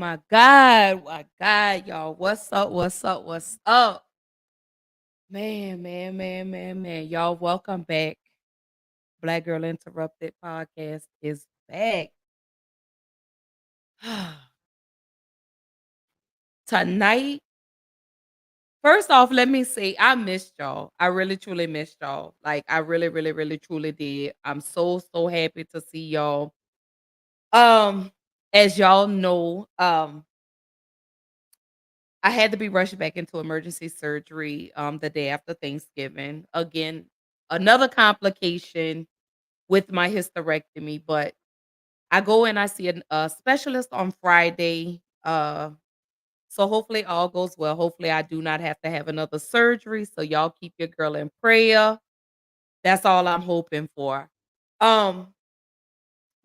my God. My God, y'all. What's up? What's up? What's up? Man. Y'all, welcome back. Black Girl Interrupted podcast is back. Tonight, first off, let me say I missed y'all. I really truly missed y'all. Like I really truly did. I'm so happy to see y'all. Um, as y'all know, I had to be rushed back into emergency surgery the day after Thanksgiving. Again, another complication with my hysterectomy, but I go and I see a specialist on Friday. So hopefully all goes well. Hopefully I do not have to have another surgery. So y'all keep your girl in prayer. That's all I'm hoping for. Um,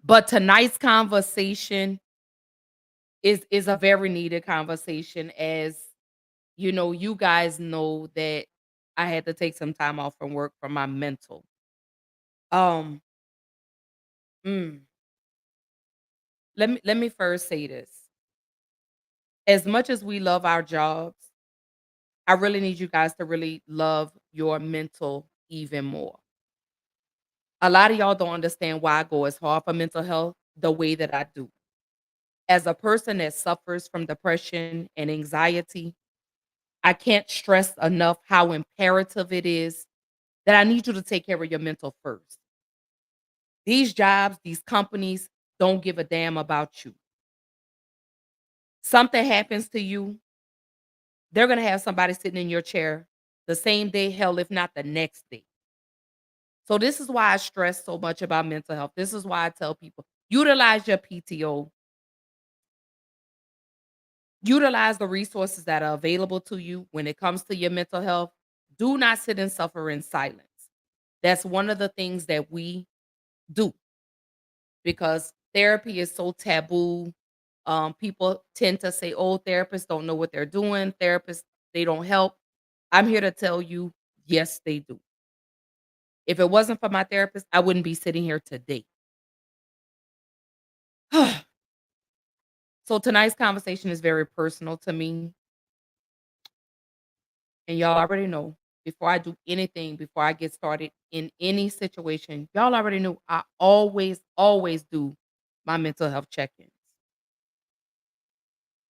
but tonight's conversation is a very needed conversation, as you guys know that I had to take some time off from work for my mental. Um, mm, let me first say this. As much as we love our jobs, I really need you guys to really love your mental even more. A lot of y'all don't understand why I go as hard for mental health the way that I do. As a person that suffers from depression and anxiety, I can't stress enough how imperative it is that I need you to take care of your mental first. These jobs, these companies don't give a damn about you. Something happens to you, they're going to have somebody sitting in your chair the same day, hell, if not the next day. So, this is why I stress so much about mental health. This is why I tell people utilize your PTO, utilize the resources that are available to you when it comes to your mental health. Do not sit and suffer in silence. That's one of the things that we do, because therapy is so taboo. People tend to say, "Oh, therapists don't know what they're doing. Therapists, they don't help." I'm here to tell you, yes, they do. If it wasn't for my therapist, I wouldn't be sitting here today. So tonight's conversation is very personal to me, and y'all already know. Before I do anything, before I get started in any situation, y'all already know I always do my mental health check-ins.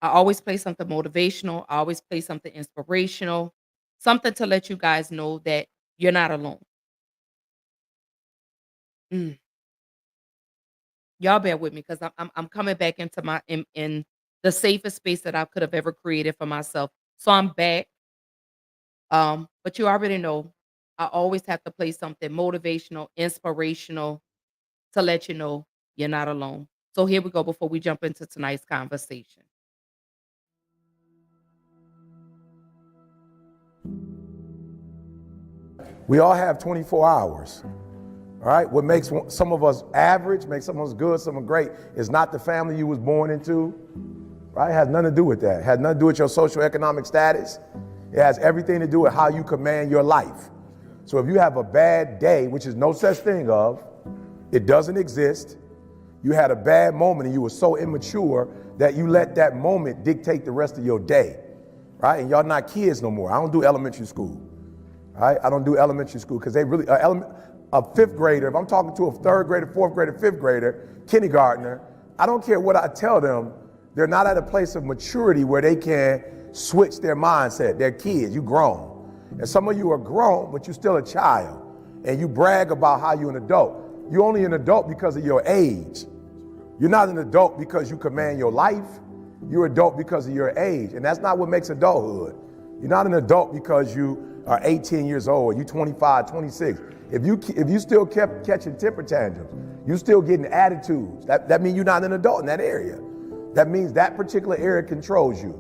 I always play something motivational. I always play something inspirational, something to let you guys know that you're not alone. Mm. Y'all bear with me, because I'm coming back into my in the safest space that I could have ever created for myself. So I'm back. But you already know I always have to play something motivational, inspirational to let you know you're not alone. So here we go before we jump into tonight's conversation. We all have 24 hours. All right. What makes some of us average, makes some of us good, some of us great, is not the family you was born into. Right? It has nothing to do with that. It has nothing to do with your socioeconomic status. It has everything to do with how you command your life. So if you have a bad day, which is no such thing of, it doesn't exist. You had a bad moment and you were so immature that you let that moment dictate the rest of your day. Right? And y'all not kids no more. I don't do elementary school. Right? I don't do elementary school because they really, a fifth grader, if I'm talking to a third grader, fourth grader, fifth grader, kindergartner, I don't care what I tell them, they're not at a place of maturity where they can switch their mindset. They're kids, you grown. And some of you are grown, but you're still a child. And you brag about how you're an adult. You're only an adult because of your age. You're not an adult because you command your life. You're an adult because of your age. And that's not what makes adulthood. You're not an adult because you are 18 years old, you're 25, 26. If you still kept catching temper tantrums, you still getting attitudes, that means you're not an adult in that area. That means that particular area controls you,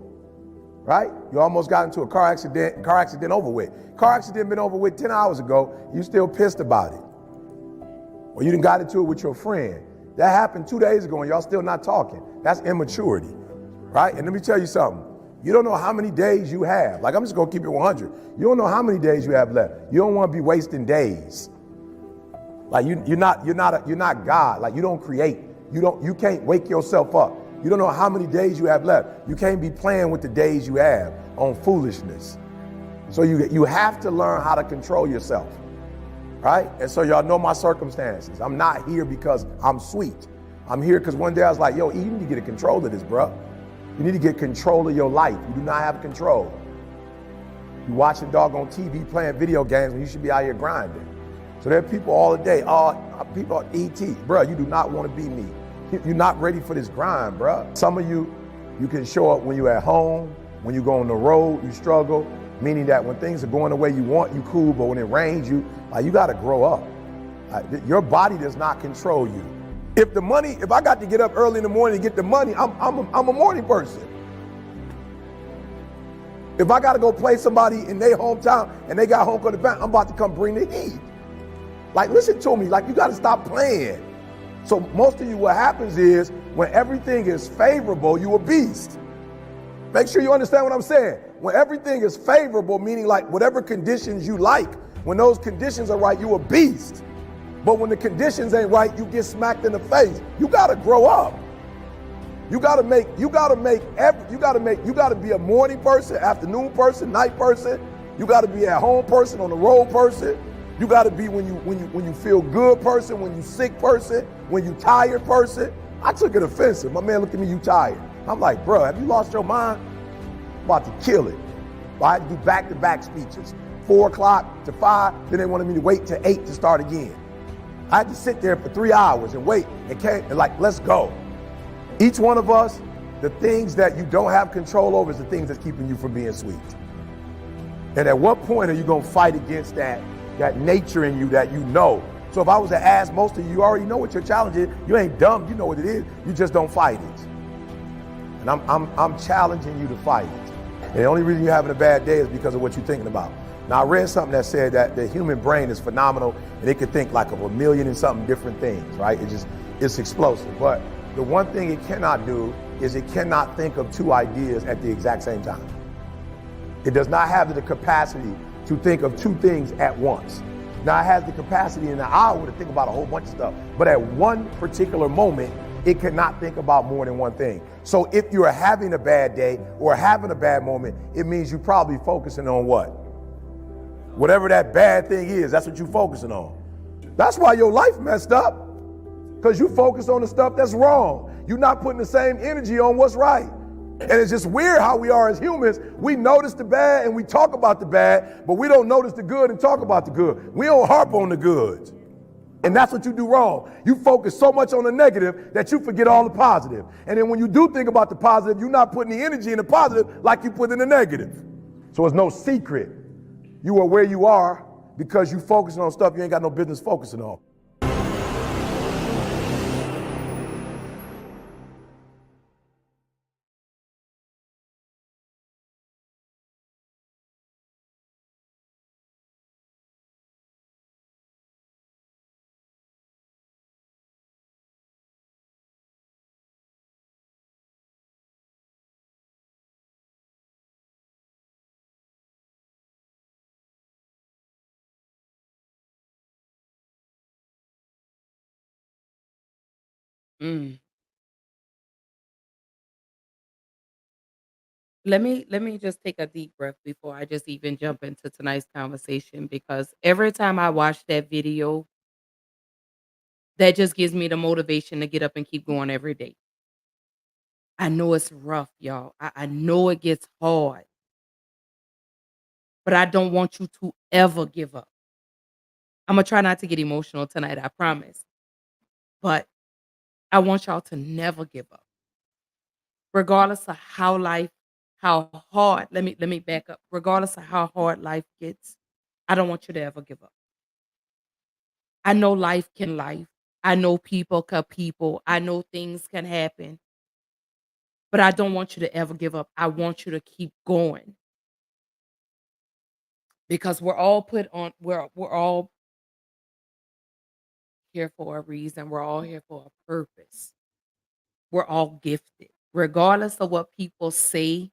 right? You almost got into a car accident over with. Car accident been over with 10 hours ago, you still pissed about it. Or you done got into it with your friend. That happened 2 days ago and y'all still not talking. That's immaturity, right? And let me tell you something. You don't know how many days you have. Like, I'm just gonna keep it 100. You don't know how many days you have left. You don't want to be wasting days. Like you're not God. Like, you don't create. You can't wake yourself up You don't know how many days you have left. You can't be playing with the days you have on foolishness. So you have to learn how to control yourself, right? And so y'all know my circumstances. I'm not here because I'm sweet. I'm here because one day I was like, yo, you need to get a control of this, bro. You need to get control of your life. You do not have control. You watching doggone TV playing video games when you should be out here grinding. So there are people all the day, people ET. Bro, you do not want to be me. You're not ready for this grind, bro. Some of you can show up when you're at home, when you go on the road, you struggle, meaning that when things are going the way you want, you cool, but when it rains, you got to grow up. Your body does not control you. If I got to get up early in the morning to get the money, I'm a morning person. If I got to go play somebody in their hometown and they got home court advantage, I'm about to come bring the heat. Like, listen to me, like, you got to stop playing. So most of you, what happens is when everything is favorable, you a beast. Make sure you understand what I'm saying. When everything is favorable, meaning like whatever conditions you like, when those conditions are right, you a beast. But when the conditions ain't right, you get smacked in the face. You got to grow up. You got to be a morning person, afternoon person, night person. You got to be at home person, on the road person. You got to be when you feel good person, when you sick person, when you tired person. I took it offensive. My man looked at me, you tired. I'm like, bro, have you lost your mind? I'm about to kill it. I had to do back-to-back speeches, 4 o'clock to 5. Then they wanted me to wait till 8 to start again. I had to sit there for 3 hours and wait and like, let's go. Each one of us, the things that you don't have control over is the things that's keeping you from being sweet. And at what point are you going to fight against that nature in you that you know? So if I was to ask most of you, you already know what your challenge is. You ain't dumb, you know what it is. You just don't fight it. And I'm challenging you to fight it. And the only reason you're having a bad day is because of what you're thinking about. Now, I read something that said that the human brain is phenomenal and it can think like of 1,000,000 and something different things, right? It's explosive. But the one thing it cannot do is it cannot think of 2 ideas at the exact same time. It does not have the capacity to think of 2 things at once. Now, it has the capacity in an hour to think about a whole bunch of stuff. But at one particular moment, it cannot think about more than one thing. So if you're having a bad day or having a bad moment, it means you're probably focusing on what? Whatever that bad thing is, that's what you're focusing on. That's why your life messed up. Because you focus on the stuff that's wrong. You're not putting the same energy on what's right. And it's just weird how we are as humans. We notice the bad and we talk about the bad, but we don't notice the good and talk about the good. We don't harp on the good. And that's what you do wrong. You focus so much on the negative that you forget all the positive. And then when you do think about the positive, you're not putting the energy in the positive like you put in the negative. So it's no secret. You are where you are because you focusing on stuff you ain't got no business focusing on. Mm. Let me just take a deep breath before I just even jump into tonight's conversation because every time I watch that video, that just gives me the motivation to get up and keep going every day. I know it's rough, y'all. I know it gets hard, but I don't want you to ever give up. I'm gonna try not to get emotional tonight, I promise. But I want y'all to never give up. Regardless of how hard, let me back up. Regardless of how hard life gets, I don't want you to ever give up. I know life can life. I know people can people. I know things can happen, but I don't want you to ever give up. I want you to keep going because we're all here for a reason. We're all here for a purpose. We're all gifted. Regardless of what people say,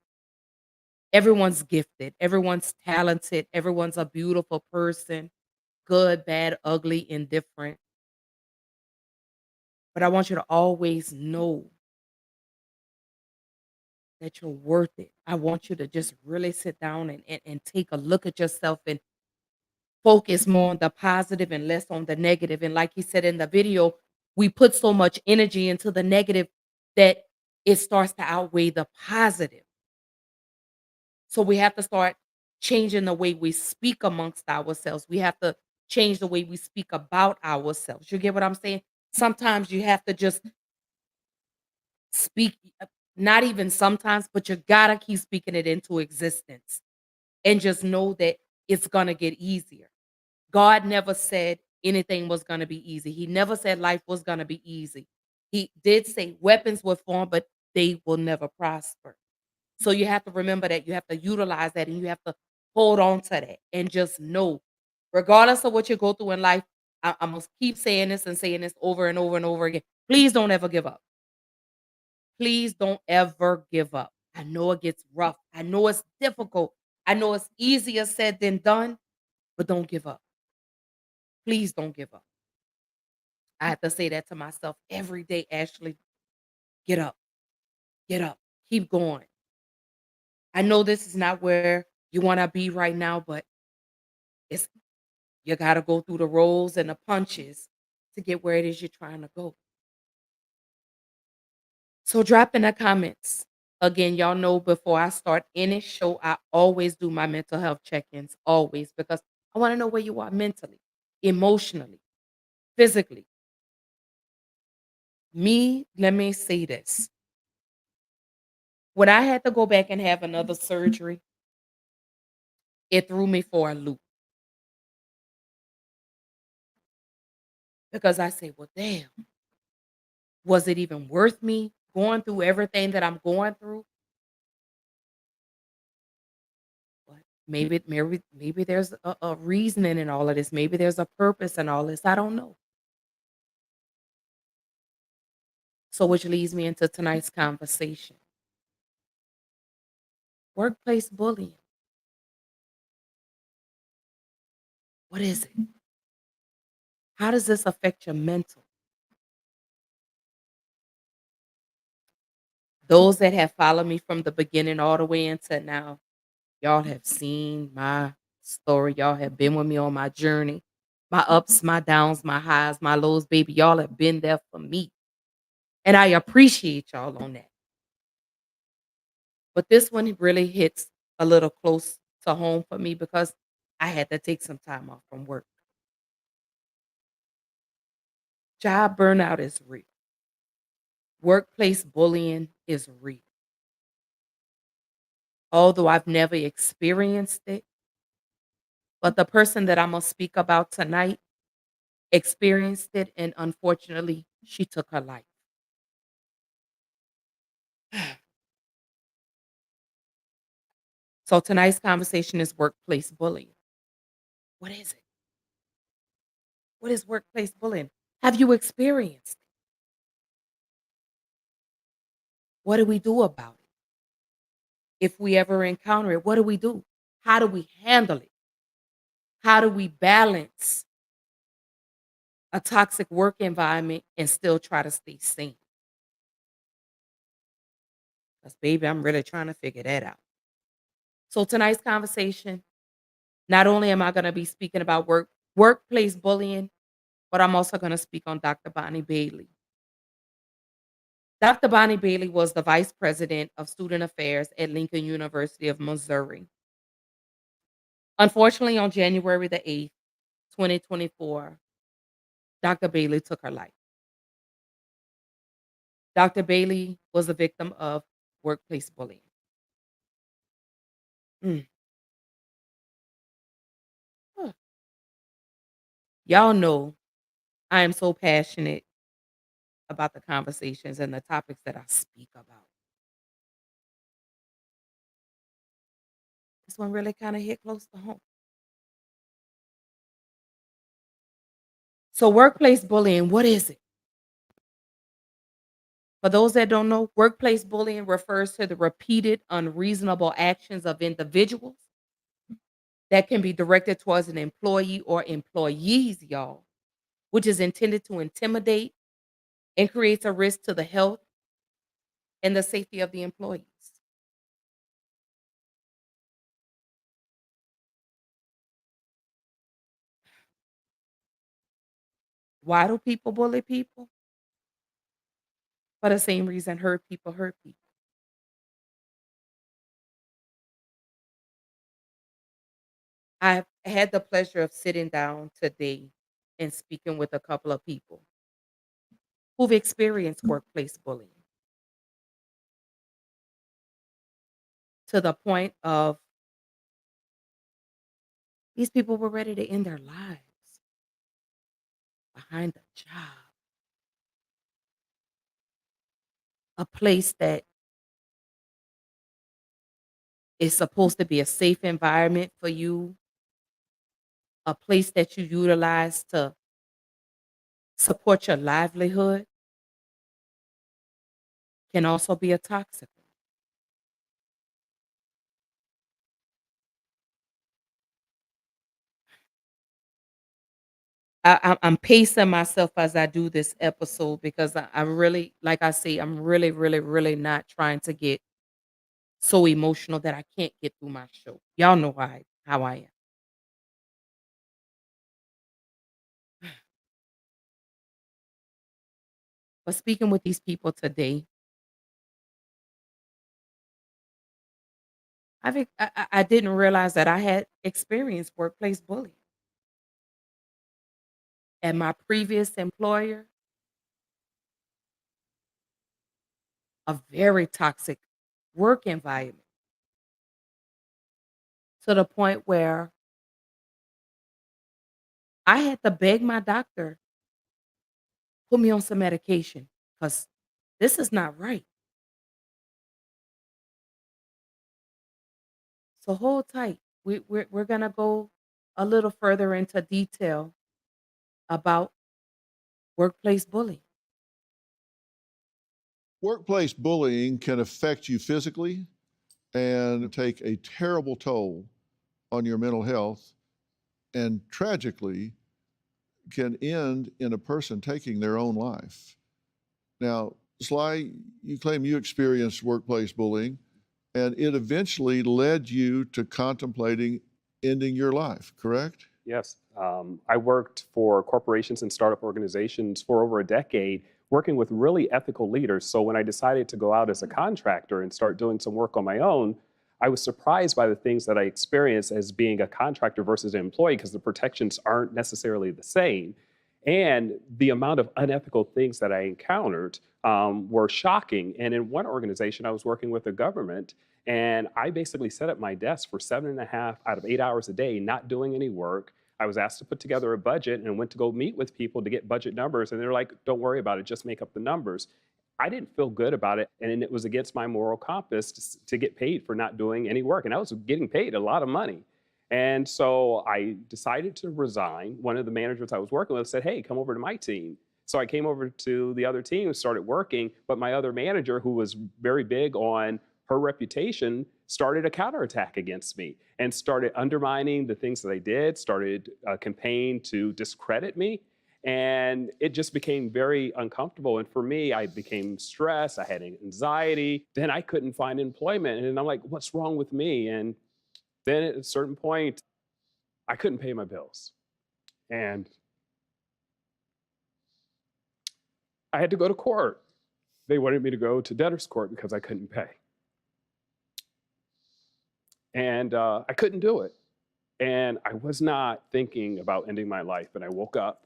everyone's gifted. Everyone's talented. Everyone's a beautiful person, good, bad, ugly, indifferent. But I want you to always know that you're worth it. I want you to just really sit down and take a look at yourself and focus more on the positive and less on the negative. And like he said in the video, we put so much energy into the negative that it starts to outweigh the positive. So we have to start changing the way we speak amongst ourselves. We have to change the way we speak about ourselves. You get what I'm saying? Sometimes you have to just speak, not even sometimes, but you gotta keep speaking it into existence and just know that it's gonna get easier. God never said anything was gonna be easy. He never said life was gonna be easy. He did say weapons will form, but they will never prosper. So you have to remember that, you have to utilize that, and you have to hold on to that and just know, regardless of what you go through in life, I must keep saying this and saying this over and over and over again. Please don't ever give up. Please don't ever give up. I know it gets rough. I know it's difficult. I know it's easier said than done, but don't give up. Please don't give up. I have to say that to myself every day, Ashley. Get up, get up, keep going. I know this is not where you want to be right now, but it's you got to go through the rolls and the punches to get where it is you're trying to go. So drop in the comments. Again, y'all know before I start any show, I always do my mental health check-ins, always, because I want to know where you are mentally, emotionally, physically. Me, let me say this. When I had to go back and have another surgery, it threw me for a loop because I say, well, damn, was it even worth me going through everything that I'm going through? But maybe there's a reasoning in all of this. Maybe there's a purpose in all this. I don't know. So which leads me into tonight's conversation. Workplace bullying. What is it? How does this affect your mental? Those that have followed me from the beginning all the way until now, y'all have seen my story. Y'all have been with me on my journey. My ups, my downs, my highs, my lows, baby. Y'all have been there for me. And I appreciate y'all on that. But this one really hits a little close to home for me because I had to take some time off from work. Job burnout is real. Workplace bullying is real. Although I've never experienced it, but the person that I'm going to speak about tonight experienced it, and unfortunately, she took her life. So tonight's conversation is workplace bullying. What is it? What is workplace bullying? Have you experienced it? What do we do about it? If we ever encounter it, what do we do? How do we handle it? How do we balance a toxic work environment and still try to stay sane? Because, baby, I'm really trying to figure that out. So, tonight's conversation, not only am I going to be speaking about workplace bullying, but I'm also going to speak on Dr. Bonnie Bailey. Dr. Bonnie Bailey was the vice president of student affairs at Lincoln University of Missouri. Unfortunately, on January the 8th, 2024, Dr. Bailey took her life. Dr. Bailey was a victim of workplace bullying. Mm. Huh. Y'all know I am so passionate about the conversations and the topics that I speak about. This one really kind of hit close to home. So, workplace bullying, what is it? For those that don't know, workplace bullying refers to the repeated unreasonable actions of individuals that can be directed towards an employee or employees, y'all, which is intended to intimidate and creates a risk to the health and the safety of the employees. Why do people bully people? For the same reason hurt people hurt people. I've had the pleasure of sitting down today and speaking with a couple of people who've experienced workplace bullying to the point of these people were ready to end their lives behind a job, a place that is supposed to be a safe environment for you, a place that you utilize to support your livelihood can also be a toxic one. I'm pacing myself as I do this episode because I really, like I say, I'm really, really, really not trying to get so emotional that I can't get through my show. Y'all know how I am. But speaking with these people today, I didn't realize that I had experienced workplace bullying. At my previous employer, a very toxic work environment to the point where I had to beg my doctor, put me on some medication because this is not right. So hold tight. We're gonna go a little further into detail about workplace bullying. Workplace bullying can affect you physically and take a terrible toll on your mental health, and tragically can end in a person taking their own life. Now, Sly, you claim you experienced workplace bullying, and it eventually led you to contemplating ending your life, correct? Yes. I worked for corporations and startup organizations for over a decade, working with really ethical leaders. So when I decided to go out as a contractor and start doing some work on my own, I was surprised by the things that I experienced as being a contractor versus an employee because the protections aren't necessarily the same. And the amount of unethical things that I encountered were shocking. And in one organization, I was working with the government, and I basically sat at my desk for 7.5 out of 8 hours a day, not doing any work. I was asked to put together a budget and went to go meet with people to get budget numbers. And they're like, don't worry about it, just make up the numbers. I didn't feel good about it. And it was against my moral compass to get paid for not doing any work. And I was getting paid a lot of money. And so I decided to resign. One of the managers I was working with said, hey, come over to my team. So I came over to the other team, started working. But my other manager, who was very big on her reputation, started a counterattack against me and started undermining the things that I did, started a campaign to discredit me. And it just became very uncomfortable. And for me, I became stressed. I had anxiety. Then I couldn't find employment. And I'm like, what's wrong with me? And then at a certain point, I couldn't pay my bills. And I had to go to court. They wanted me to go to debtor's court because I couldn't pay. And I couldn't do it. And I was not thinking about ending my life. And I woke up.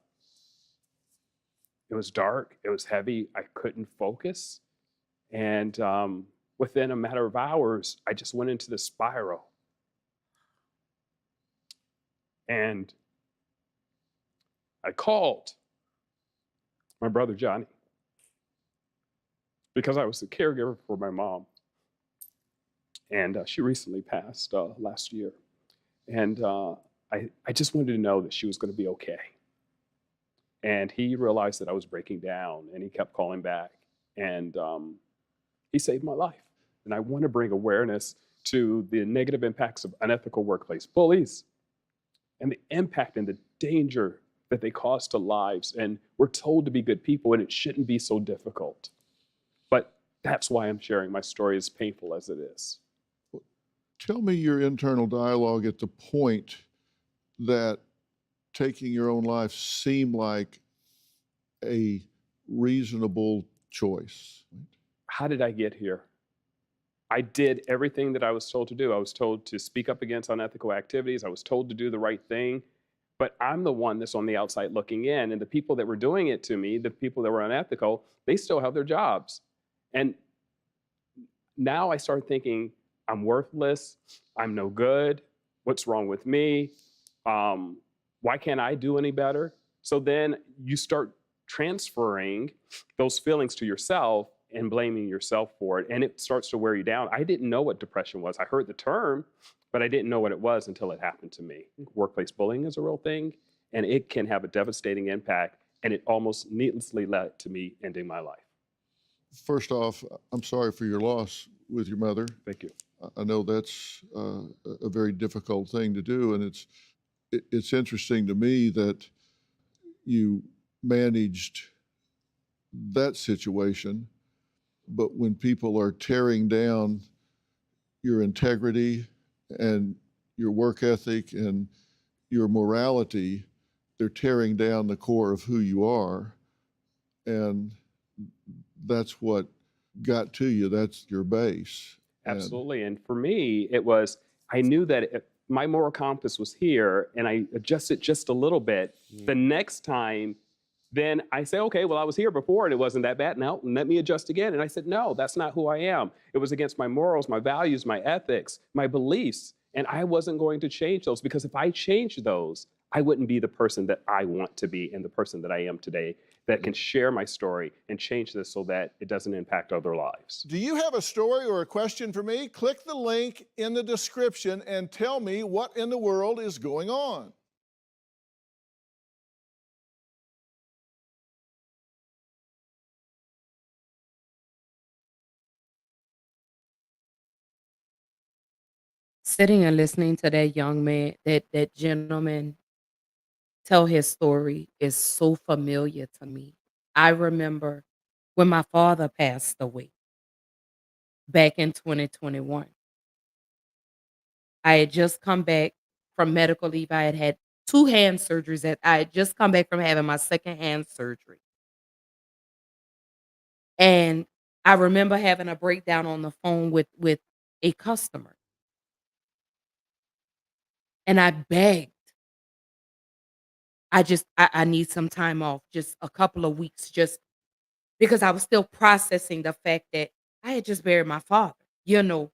It was dark. It was heavy. I couldn't focus. And within a matter of hours, I just went into this spiral. And I called my brother Johnny because I was the caregiver for my mom. And she recently passed last year. And I just wanted to know that she was going to be okay. And he realized that I was breaking down, and he kept calling back. And he saved my life. And I want to bring awareness to the negative impacts of unethical workplace bullies and the impact and the danger that they cause to lives. And we're told to be good people, and it shouldn't be so difficult. But that's why I'm sharing my story, as painful as it is. Tell me your internal dialogue at the point that taking your own life seemed like a reasonable choice. How did I get here? I did everything that I was told to do. I was told to speak up against unethical activities. I was told to do the right thing. But I'm the one that's on the outside looking in. And the people that were doing it to me, the people that were unethical, they still have their jobs. And now I start thinking, I'm worthless. I'm no good. What's wrong with me? Why can't I do any better? So then you start transferring those feelings to yourself and blaming yourself for it. And it starts to wear you down. I didn't know what depression was. I heard the term, but I didn't know what it was until it happened to me. Workplace bullying is a real thing, and it can have a devastating impact. And it almost needlessly led to me ending my life. First off, I'm sorry for your loss with your mother. Thank you. I know that's a very difficult thing to do, and it's interesting to me that you managed that situation, but when people are tearing down your integrity and your work ethic and your morality, they're tearing down the core of who you are, and that's what got to you. That's your base. Absolutely. And for me, it was, I knew that if my moral compass was here and I adjusted just a little bit. The next time, then I say, okay, well, I was here before and it wasn't that bad. Now let me adjust again. And I said, no, that's not who I am. It was against my morals, my values, my ethics, my beliefs. And I wasn't going to change those, because if I changed those, I wouldn't be the person that I want to be and the person that I am today, that can share my story and change this so that it doesn't impact other lives. Do you have a story or a question for me? Click the link in the description and tell me what in the world is going on. Sitting and listening to that young man, that gentleman tell his story is so familiar to me. I remember when my father passed away back in 2021. I had just come back from medical leave. I had had 2 hand surgeries. That I had just come back from having my second hand surgery. And I remember having a breakdown on the phone with a customer, and I begged. I need some time off, just a couple of weeks, just because I was still processing the fact that I had just buried my father, you know?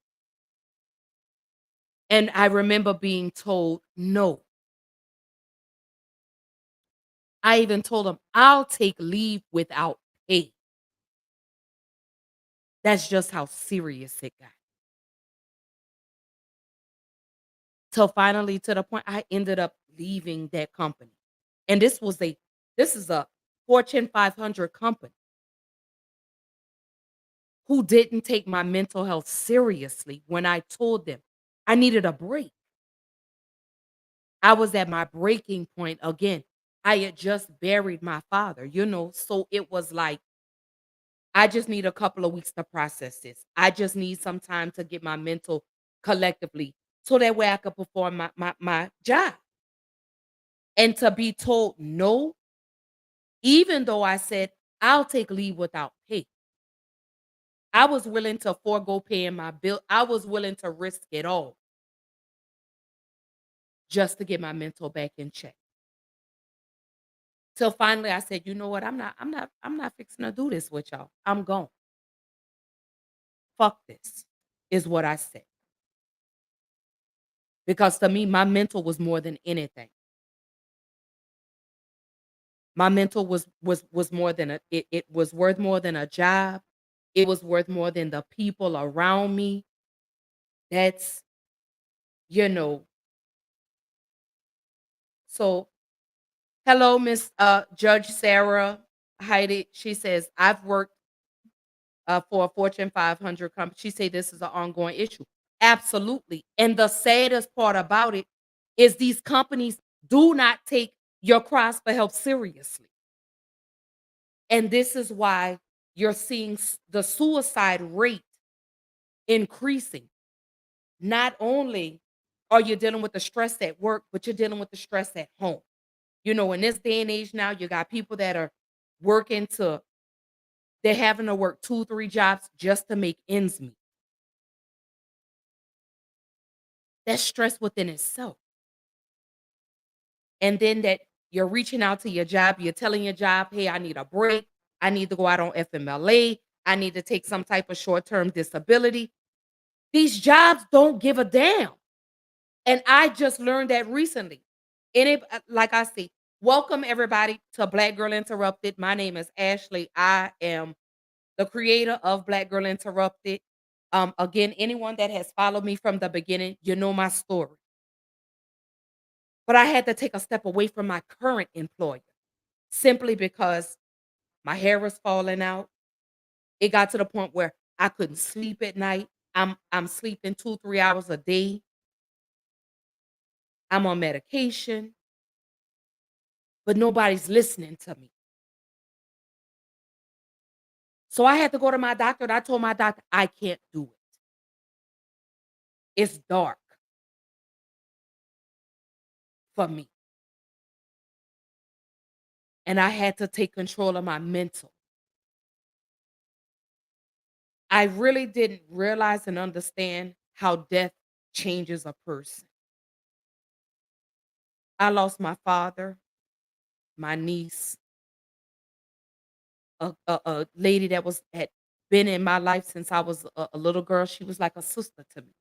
And I remember being told, "No." I even told him, "I'll take leave without pay." That's just how serious it got. Till finally to the point I ended up leaving that company. And this is a Fortune 500 company who didn't take my mental health seriously when I told them I needed a break. I was at my breaking point again. I had just buried my father, so it was like, I just need a couple of weeks to process this. I just need some time to get my mental collectively so that way I could perform my job. And to be told no, even though I said I'll take leave without pay. I was willing to forego paying my bill. I was willing to risk it all just to get my mental back in check. Till finally I said, "You know what? I'm not fixing to do this with y'all. I'm gone. Fuck this," is what I said. Because to me, my mental was more than anything. My mental was more than it was worth more than a job. It was worth more than the people around me. That's, you know. So, hello, Miss Judge Sarah Heidi. She says, "I've worked for a Fortune 500 company." She say this is an ongoing issue. Absolutely. And the saddest part about it is these companies do not take your cries for help seriously. And this is why you're seeing the suicide rate increasing. Not only are you dealing with the stress at work, but you're dealing with the stress at home. In this day and age now, you got people that are working to they're having to work 2, 3 jobs just to make ends meet. That's stress within itself. And then that you're reaching out to your job, you're telling your job, "Hey, I need a break. I need to go out on FMLA. I need to take some type of short-term disability." These jobs don't give a damn. And I just learned that recently. And like I say, welcome everybody to Black Girl Interrupted. My name is Ashley. I am the creator of Black Girl Interrupted. Again, anyone that has followed me from the beginning, you know my story. But I had to take a step away from my current employer simply because my hair was falling out. It got to the point where I couldn't sleep at night. I'm sleeping 2, 3 hours a day. I'm on medication, but nobody's listening to me. So I had to go to my doctor and I told my doctor, I can't do it. It's dark for me. And I had to take control of my mental. I really didn't realize and understand how death changes a person. I lost my father, my niece, a lady that had been in my life since I was a little girl. She was like a sister to me,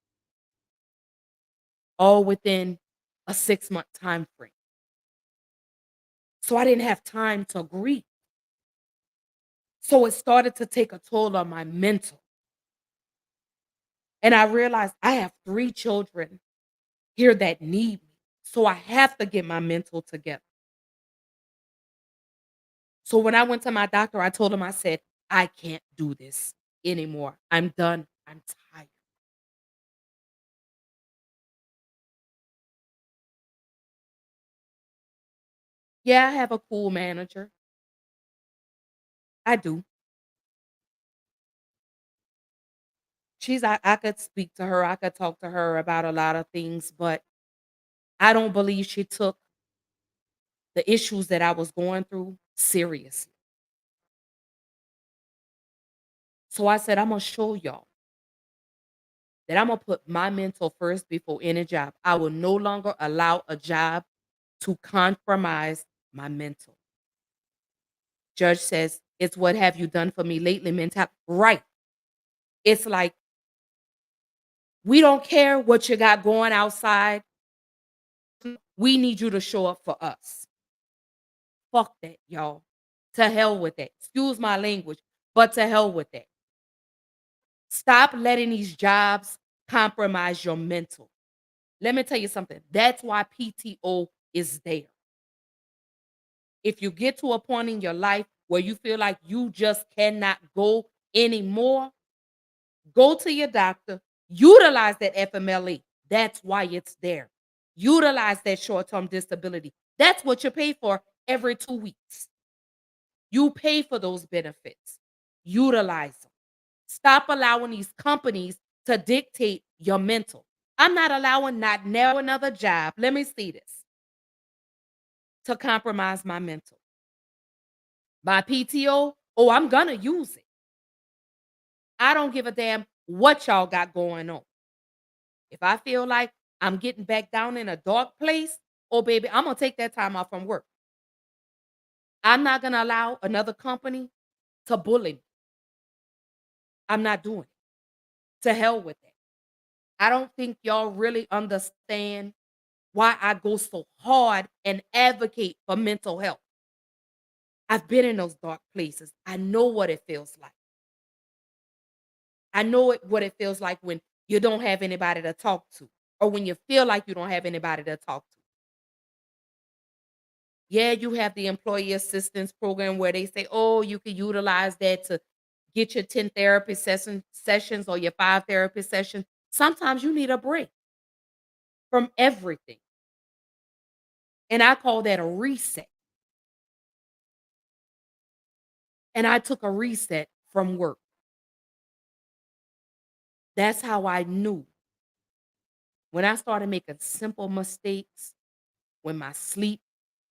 all within a 6-month time frame. So I didn't have time to grieve. So it started to take a toll on my mental. And I realized I have 3 children here that need me. So I have to get my mental together. So when I went to my doctor, I told him, I said, I can't do this anymore. I'm done. I'm tired. Yeah, I have a cool manager. I do. I could speak to her. I could talk to her about a lot of things, but I don't believe she took the issues that I was going through seriously. So I said, I'm going to show y'all that I'm going to put my mental first before any job. I will no longer allow a job to compromise my mental. Judge says, it's what have you done for me lately mentality. Right. It's like, we don't care what you got going outside. We need you to show up for us. Fuck that, y'all. To hell with that. Excuse my language, but to hell with that. Stop letting these jobs compromise your mental. Let me tell you something. That's why PTO is there. If you get to a point in your life where you feel like you just cannot go anymore, go to your doctor, utilize that FMLA. That's why it's there. Utilize that short term disability. That's what you pay for every 2 weeks. You pay for those benefits. Utilize them. Stop allowing these companies to dictate your mental. I'm not allowing not now another job. Let me see this to compromise my mental. My PTO, oh, I'm gonna use it. I don't give a damn what y'all got going on. If I feel like I'm getting back down in a dark place, oh baby, I'm gonna take that time off from work. I'm not gonna allow another company to bully me. I'm not doing it. To hell with it. I don't think y'all really understand why I go so hard and advocate for mental health. I've been in those dark places. I know what it feels like. I know what it feels like when you don't have anybody to talk to, or when you feel like you don't have anybody to talk to. Yeah, you have the employee assistance program where they say, oh, you can utilize that to get your 10 therapy sessions or your 5 therapy sessions. Sometimes you need a break from everything. And I call that a reset. And I took a reset from work. That's how I knew when I started making simple mistakes, when my sleep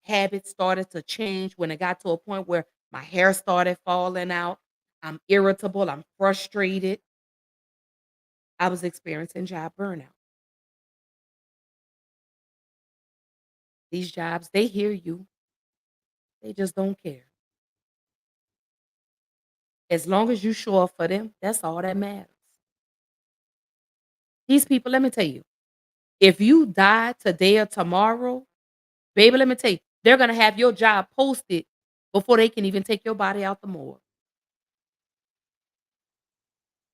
habits started to change, when it got to a point where My hair started falling out. I'm irritable. I'm frustrated. I was experiencing job burnout. These jobs, they hear you. They just don't care. As long as you show up for them, that's all that matters. These people, let me tell you, if you die today or tomorrow, baby, let me tell you, they're gonna have your job posted before they can even take your body out the morgue.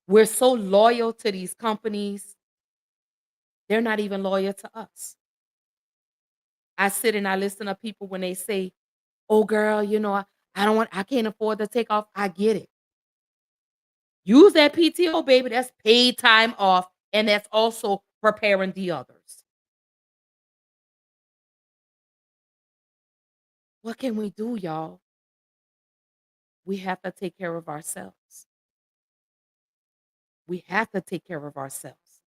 We're so loyal to these companies, they're not even loyal to us. I sit and I listen to people when they say, "Oh, girl, I can't afford to take off." I get it. Use that PTO, baby. That's paid time off, and that's also preparing the others. What can we do, y'all? We have to take care of ourselves. We have to take care of ourselves.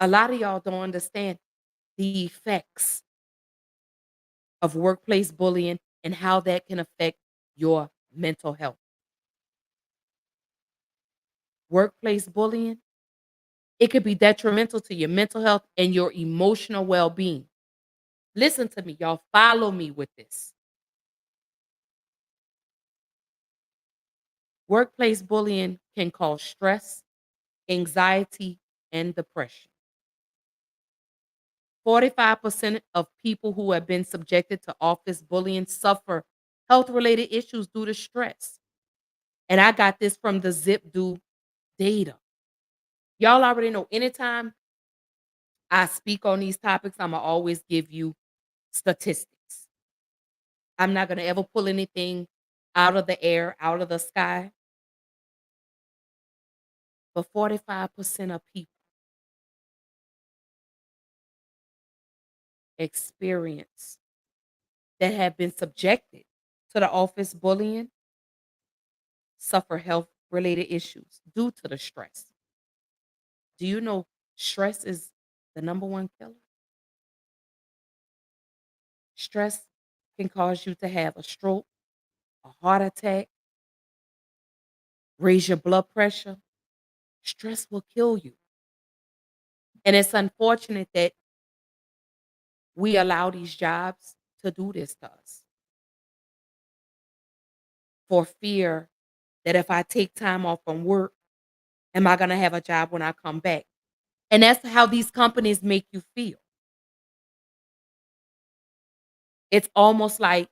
A lot of y'all don't understand the effects of workplace bullying and how that can affect your mental health. Workplace bullying, it could be detrimental to your mental health and your emotional well being. Listen to me, y'all. Follow me with this. Workplace bullying can cause stress, anxiety, and depression. 45% of people who have been subjected to office bullying suffer health related issues due to stress. And I got this from the ZipDo data. Y'all already know anytime I speak on these topics, I'm going to always give you statistics. I'm not going to ever pull anything out of the air, out of the sky. But 45% of people experience that have been subjected to the office bullying suffer health related issues due to the stress. Do you know stress is the number one killer? Stress can cause you to have a stroke, a heart attack, raise your blood pressure. Stress will kill you. And it's unfortunate that we allow these jobs to do this to us for fear that if I take time off from work, am I going to have a job when I come back? And that's how these companies make you feel. It's almost like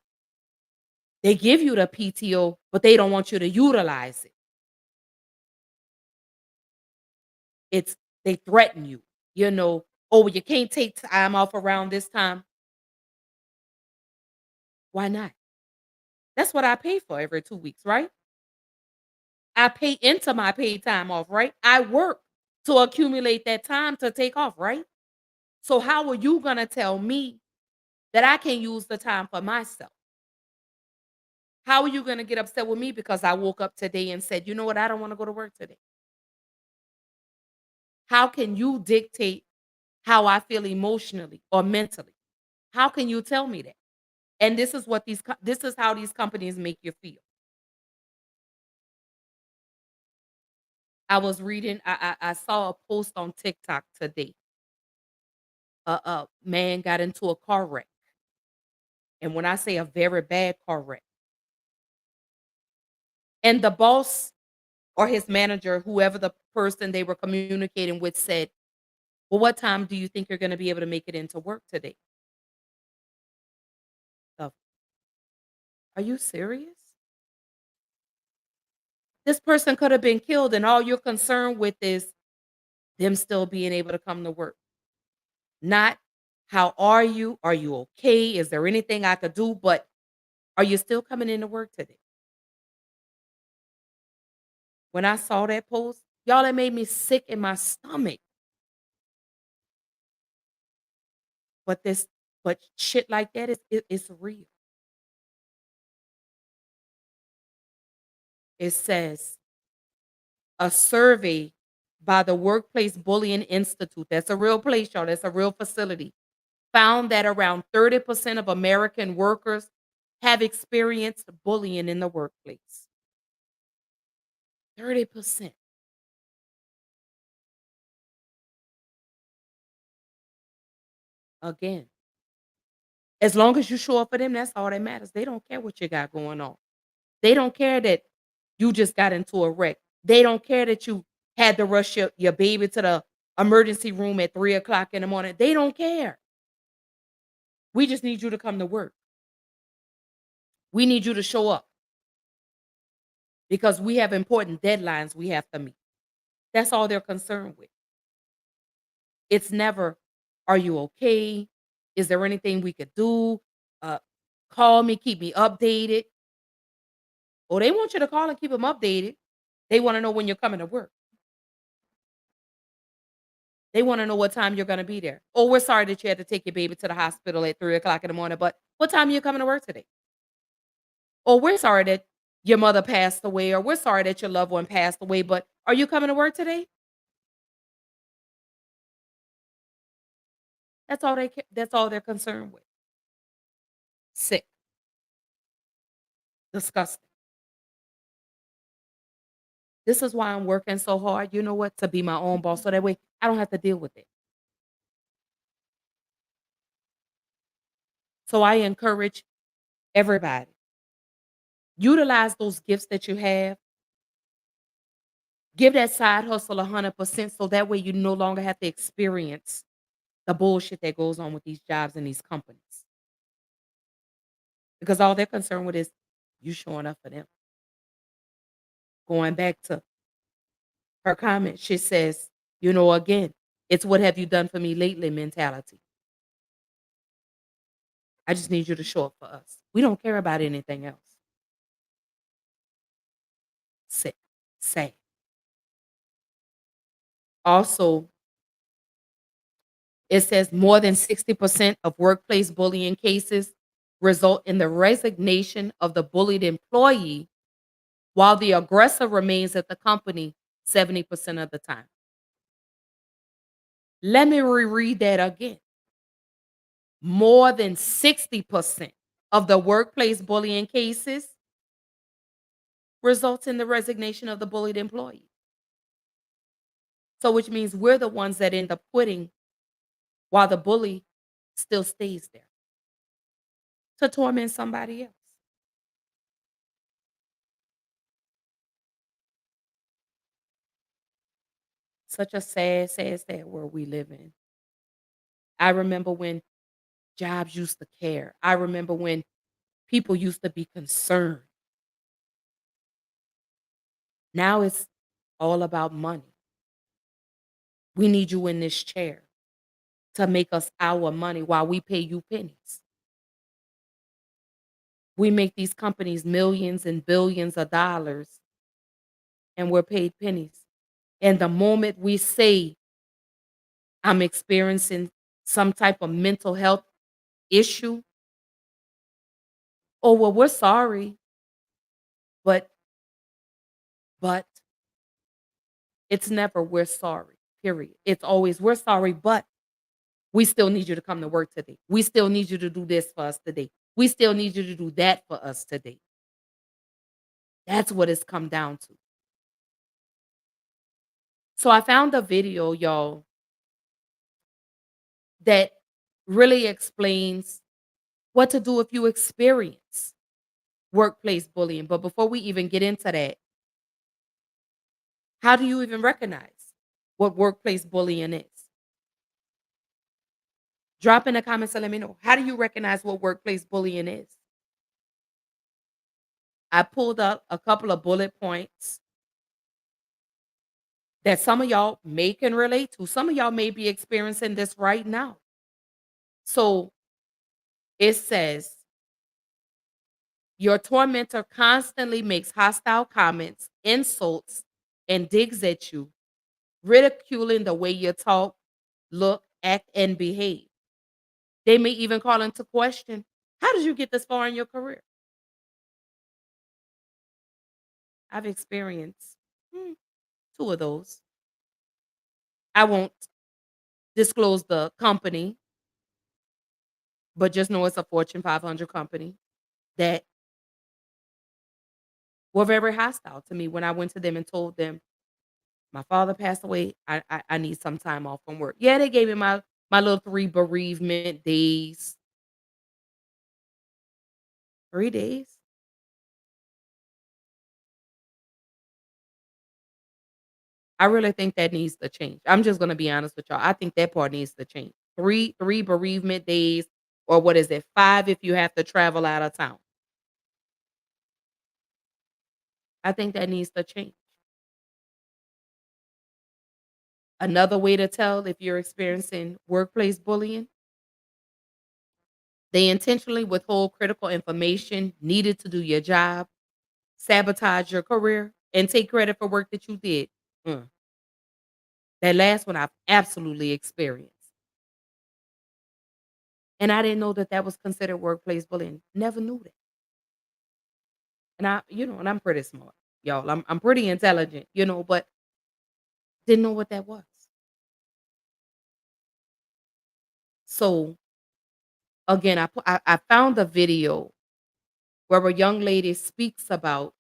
they give you the PTO, but they don't want you to utilize it. It's they threaten you, oh, well, you can't take time off around this time. Why not? That's what I pay for every 2 weeks, right? I pay into my paid time off, right? I work to accumulate that time to take off, right? So how are you gonna tell me that I can use the time for myself? How are you gonna get upset with me because I woke up today and said, you know what, I don't want to go to work today? How can you dictate how I feel emotionally or mentally? How can you tell me that? And this is how these companies make you feel. I was reading, I saw a post on TikTok today. A man got into a car wreck. And when I say a very bad car wreck, and the boss or his manager, whoever the person they were communicating with, said, well, what time do you think you're going to be able to make it into work today? So, are you serious? This person could have been killed, and all you're concerned with is them still being able to come to work. Not how are you? Are you okay? Is there anything I could do? But are you still coming into work today? When I saw that post, y'all, it made me sick in my stomach. But shit like that it's real. It says a survey by the Workplace Bullying Institute, that's a real place, y'all, that's a real facility, found that around 30% of American workers have experienced bullying in the workplace. 30%. Again, as long as you show up for them, that's all that matters. They don't care what you got going on. They don't care that you just got into a wreck. They don't care that you had to rush your baby to the emergency room at 3 o'clock in the morning. They don't care. We just need you to come to work. We need you to show up because we have important deadlines we have to meet. That's all they're concerned with. It's never, are you okay? Is there anything we could do? Uh, Call me, keep me updated. Or they want you to call and keep them updated. They want to know when you're coming to work. They want to know what time you're going to be there. Oh, we're sorry that you had to take your baby to the hospital at 3 o'clock in the morning, but what time are you coming to work today? Or we're sorry that your mother passed away, or we're sorry that your loved one passed away, but are you coming to work today? That's all they're concerned with. Sick, disgusting. This is why I'm working so hard. You know what? To be my own boss, so that way I don't have to deal with it. So I encourage everybody, utilize those gifts that you have. Give that side hustle 100% so that way you no longer have to experience the bullshit that goes on with these jobs and these companies. Because all they're concerned with is you showing up for them. Going back to her comment, she says, again, it's what have you done for me lately mentality. I just need you to show up for us. We don't care about anything else. Sick, sad. Also, it says more than 60% of workplace bullying cases result in the resignation of the bullied employee while the aggressor remains at the company 70% of the time. Let me reread that again. More than 60% of the workplace bullying cases results in the resignation of the bullied employee. So, which means we're the ones that end up quitting while the bully still stays there to torment somebody else. Such a sad, sad, sad world we live in. I remember when jobs used to care. I remember when people used to be concerned. Now it's all about money. We need you in this chair to make us our money while we pay you pennies. We make these companies millions and billions of dollars and we're paid pennies. And the moment we say, I'm experiencing some type of mental health issue, oh, well, we're sorry, but, but, it's never we're sorry, period. It's always we're sorry, but we still need you to come to work today. We still need you to do this for us today. We still need you to do that for us today. That's what it's come down to. So I found a video, y'all, that really explains what to do if you experience workplace bullying. But before we even get into that, how do you even recognize what workplace bullying is? Drop in the comments and let me know. How do you recognize what workplace bullying is? I pulled up a couple of bullet points that some of y'all may can relate to. Some of y'all may be experiencing this right now. So it says, your tormentor constantly makes hostile comments, insults, and digs at you, ridiculing the way you talk, look, act, and behave. They may even call into question, how did you get this far in your career? I've experienced two of those. I won't disclose the company, but just know it's a Fortune 500 company. that were very hostile to me when I went to them and told them, "My father passed away. I need some time off from work." Yeah, they gave me my little 3 bereavement days. 3 days? I really think that needs to change. I'm just gonna be honest with y'all. I think that part needs to change. 3 bereavement days, or what is it, 5 if you have to travel out of town. I think that needs to change. Another way to tell if you're experiencing workplace bullying, they intentionally withhold critical information needed to do your job, sabotage your career, and take credit for work that you did. Mm. That last one I've absolutely experienced. And I didn't know that that was considered workplace bullying. Never knew that. And and I'm pretty smart, y'all. I'm pretty intelligent, but didn't know what that was. So again, I found a video where a young lady speaks about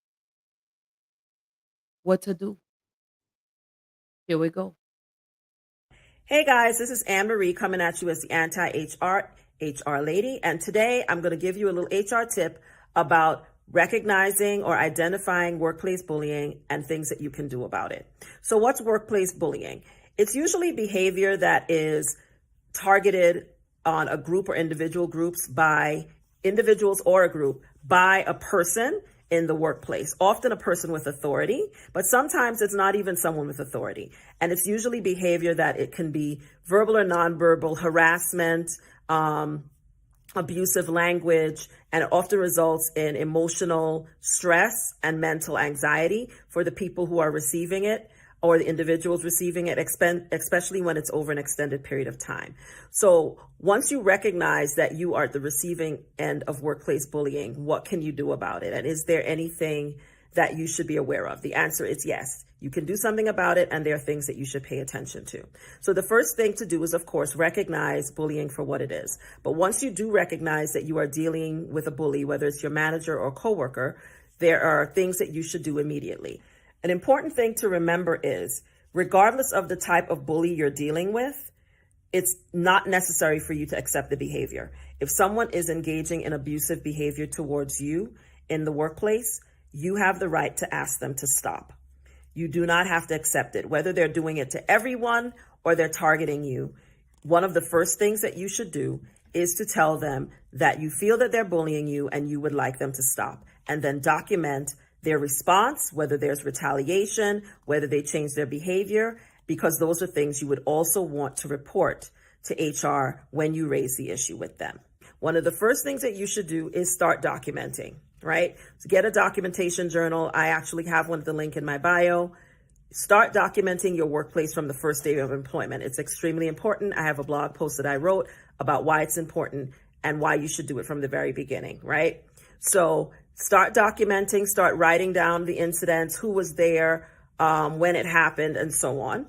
what to do. Here we go. Hey guys, this is Anne Marie coming at you as the anti-HR lady. And today I'm going to give you a little HR tip about recognizing or identifying workplace bullying and things that you can do about it. So what's workplace bullying? It's usually behavior that is targeted on a group or individual groups by individuals or a group by a person in the workplace, often a person with authority, but sometimes it's not even someone with authority. And it's usually behavior that it can be verbal or nonverbal harassment, abusive language, and it often results in emotional stress and mental anxiety for the people who are receiving it or the individuals receiving it, especially when it's over an extended period of time. So once you recognize that you are at the receiving end of workplace bullying, what can you do about it? And is there anything that you should be aware of? The answer is yes. You can do something about it, and there are things that you should pay attention to. So the first thing to do is, of course, recognize bullying for what it is. But once you do recognize that you are dealing with a bully, whether it's your manager or coworker, there are things that you should do immediately. An important thing to remember is, regardless of the type of bully you're dealing with, it's not necessary for you to accept the behavior. If someone is engaging in abusive behavior towards you in the workplace, you have the right to ask them to stop. You do not have to accept it, whether they're doing it to everyone or they're targeting you. One of the first things that you should do is to tell them that you feel that they're bullying you and you would like them to stop, and then document their response, whether there's retaliation, whether they change their behavior, because those are things you would also want to report to HR when you raise the issue with them. One of the first things that you should do is start documenting, right? So get a documentation journal. I actually have one at the link in my bio. Start documenting your workplace from the first day of employment. It's extremely important. I have a blog post that I wrote about why it's important and why you should do it from the very beginning, right? So start documenting, start writing down the incidents, who was there, when it happened, and so on.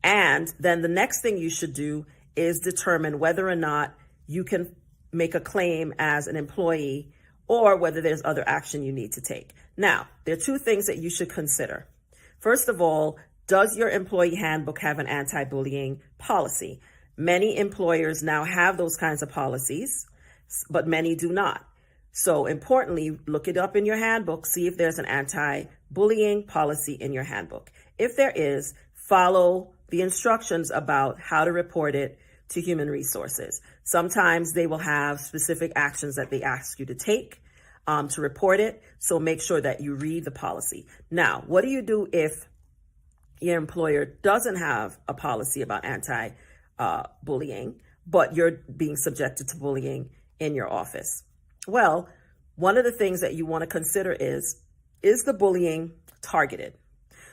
And then the next thing you should do is determine whether or not you can make a claim as an employee or whether there's other action you need to take. Now, there are two things that you should consider. First of all, does your employee handbook have an anti-bullying policy? Many employers now have those kinds of policies, but many do not. So importantly, look it up in your handbook, see if there's an anti-bullying policy in your handbook. If there is, follow the instructions about how to report it to human resources. Sometimes they will have specific actions that they ask you to take to report it. So make sure that you read the policy. Now, what do you do if your employer doesn't have a policy about anti-bullying, but you're being subjected to bullying in your office? Well, one of the things that you want to consider is the bullying targeted?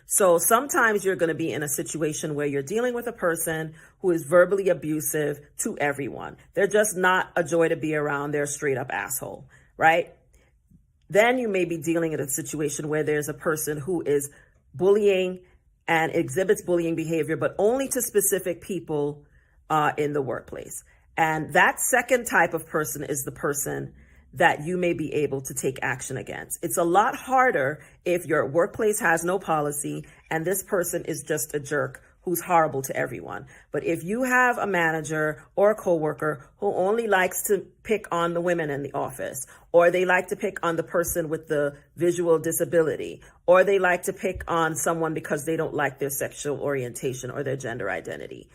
So sometimes you're going to be in a situation where you're dealing with a person who is verbally abusive to everyone. They're just not a joy to be around. They're a straight up asshole, right? Then you may be dealing in a situation where there's a person who is bullying and exhibits bullying behavior, but only to specific people in the workplace. And that second type of person is the person that you may be able to take action against. It's a lot harder if your workplace has no policy and this person is just a jerk who's horrible to everyone. But if you have a manager or a coworker who only likes to pick on the women in the office, or they like to pick on the person with the visual disability, or they like to pick on someone because they don't like their sexual orientation or their gender identity,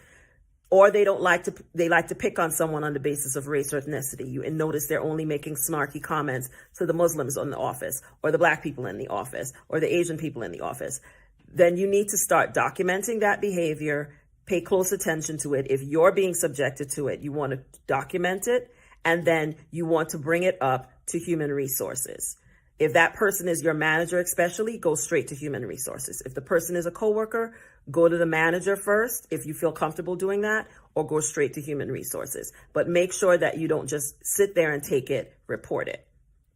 or they like to pick on someone on the basis of race or ethnicity. You and notice they're only making snarky comments to the Muslims in the office, or the black people in the office, or the Asian people in the office. Then you need to start documenting that behavior, pay close attention to it. If you're being subjected to it, you want to document it, and then you want to bring it up to human resources. If that person is your manager, especially, go straight to human resources. If the person is a coworker, go to the manager first if you feel comfortable doing that, or go straight to human resources. But make sure that you don't just sit there and take it, report it,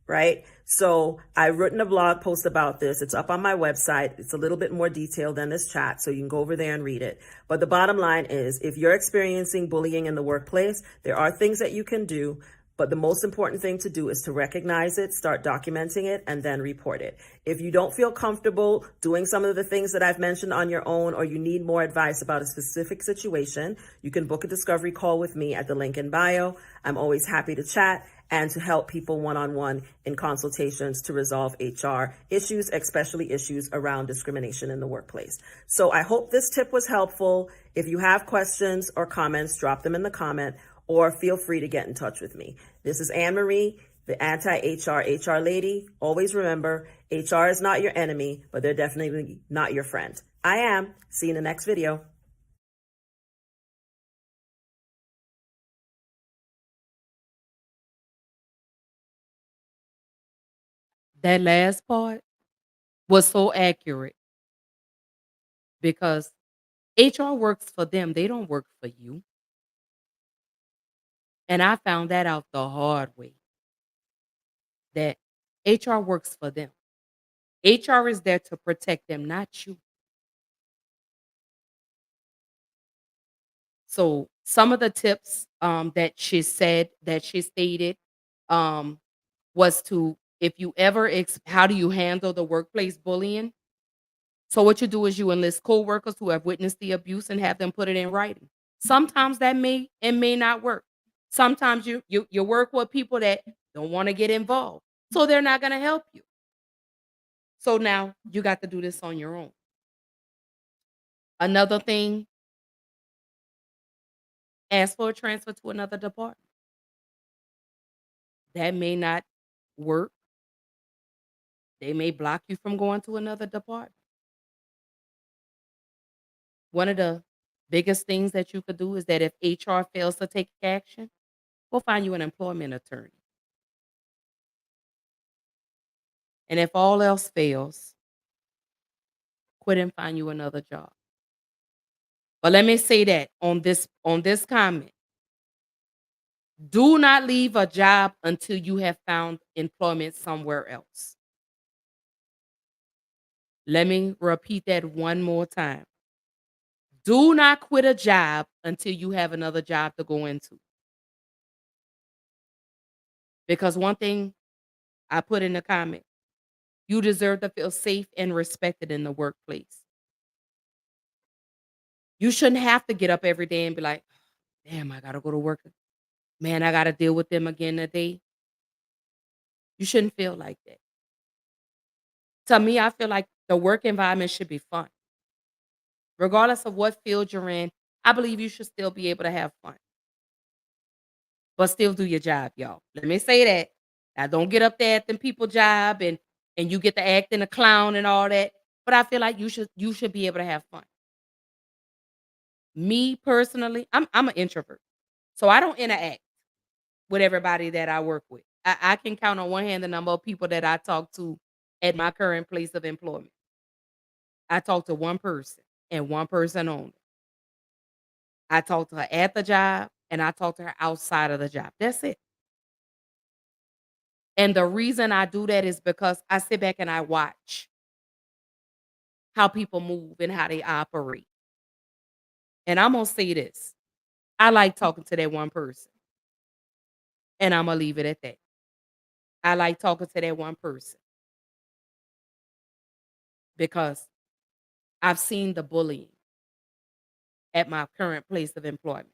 right? So I've written a blog post about this. It's up on my website. It's a little bit more detailed than this chat, so you can go over there and read it. But the bottom line is, if you're experiencing bullying in the workplace, there are things that you can do. But the most important thing to do is to recognize it, start documenting it, and then report it. If you don't feel comfortable doing some of the things that I've mentioned on your own, or you need more advice about a specific situation, you can book a discovery call with me at the link in bio. I'm always happy to chat and to help people one-on-one in consultations to resolve HR issues, especially issues around discrimination in the workplace. So I hope this tip was helpful. If you have questions or comments, drop them in the comment, or feel free to get in touch with me. This is Anne Marie, the anti-HR HR lady. Always remember, HR is not your enemy, but they're definitely not your friend. I am. See you in the next video. That last part was so accurate because HR works for them. They don't work for you. And I found that out the hard way, that HR works for them. HR is there to protect them, not you. So some of the tips that she said, that she stated, um, was to, if you ever how do you handle the workplace bullying? So what you do is you enlist coworkers who have witnessed the abuse and have them put it in writing. Sometimes that may not work. Sometimes you work with people that don't want to get involved, so they're not going to help you. So now you got to do this on your own. Another thing, ask for a transfer to another department. That may not work. They may block you from going to another department. One of the biggest things that you could do is that if HR fails to take action, go find you an employment attorney. And if all else fails, quit and find you another job. But let me say that on this comment, do not leave a job until you have found employment somewhere else. Let me repeat that one more time. Do not quit a job until you have another job to go into. Because one thing I put in the comment, you deserve to feel safe and respected in the workplace. You shouldn't have to get up every day and be like, damn, I got to go to work. Man, I got to deal with them again today. You shouldn't feel like that. To me, I feel like the work environment should be fun. Regardless of what field you're in, I believe you should still be able to have fun, but still do your job, y'all. Let me say that. Now, don't get up there at them people job and you get to acting a clown and all that. But I feel like you should be able to have fun. Me personally, I'm an introvert, so I don't interact with everybody that I work with. I can count on one hand the number of people that I talk to at my current place of employment. I talk to one person and one person only. I talk to her at the job and I talk to her outside of the job. That's it. And the reason I do that is because I sit back and I watch how people move and how they operate. And I'm going to say this. I like talking to that one person. And I'm going to leave it at that. I like talking to that one person because I've seen the bullying at my current place of employment.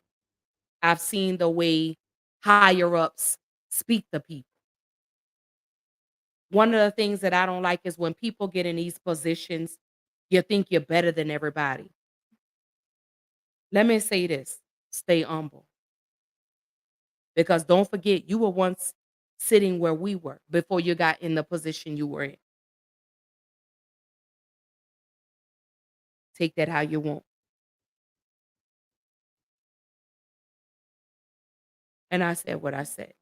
I've seen the way higher ups speak to people. One of the things that I don't like is when people get in these positions, you think you're better than everybody. Let me say this, stay humble. Because don't forget, you were once sitting where we were before you got in the position you were in. Take that how you want. And I said what I said.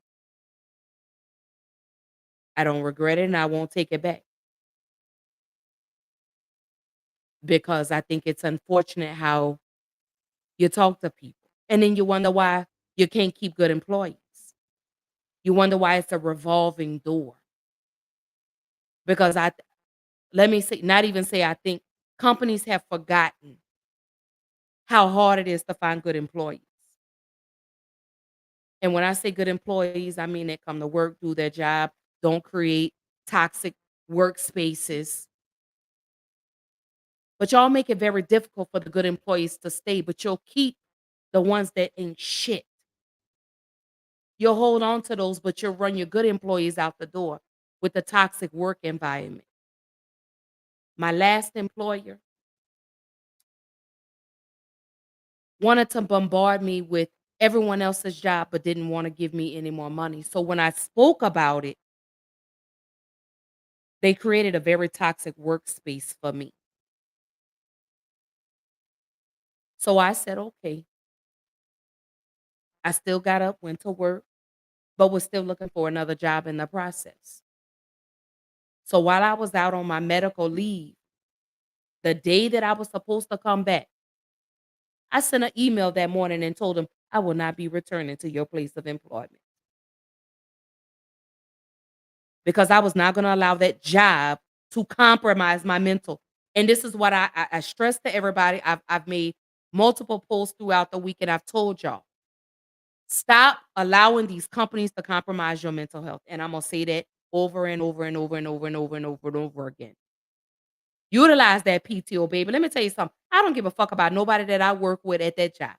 I don't regret it and I won't take it back because I think it's unfortunate how you talk to people. And then you wonder why you can't keep good employees. You wonder why it's a revolving door. Because let me say, not even say I think companies have forgotten how hard it is to find good employees. And when I say good employees, I mean they come to work, do their job, don't create toxic workspaces. But y'all make it very difficult for the good employees to stay, but you'll keep the ones that ain't shit. You'll hold on to those, but you'll run your good employees out the door with the toxic work environment. My last employer wanted to bombard me with everyone else's job, but didn't want to give me any more money. So when I spoke about it, they created a very toxic workspace for me. So I said, okay. I still got up, went to work, but was still looking for another job in the process. So while I was out on my medical leave, the day that I was supposed to come back, I sent an email that morning and told them I will not be returning to your place of employment because I was not going to allow that job to compromise my mental. And this is what I stress to everybody. I've made multiple posts throughout the week and I've told y'all, stop allowing these companies to compromise your mental health. And I'm going to say that over and over and over and over and over and over and over again. Utilize that PTO, baby. Let me tell you something. I don't give a fuck about nobody that I work with at that job.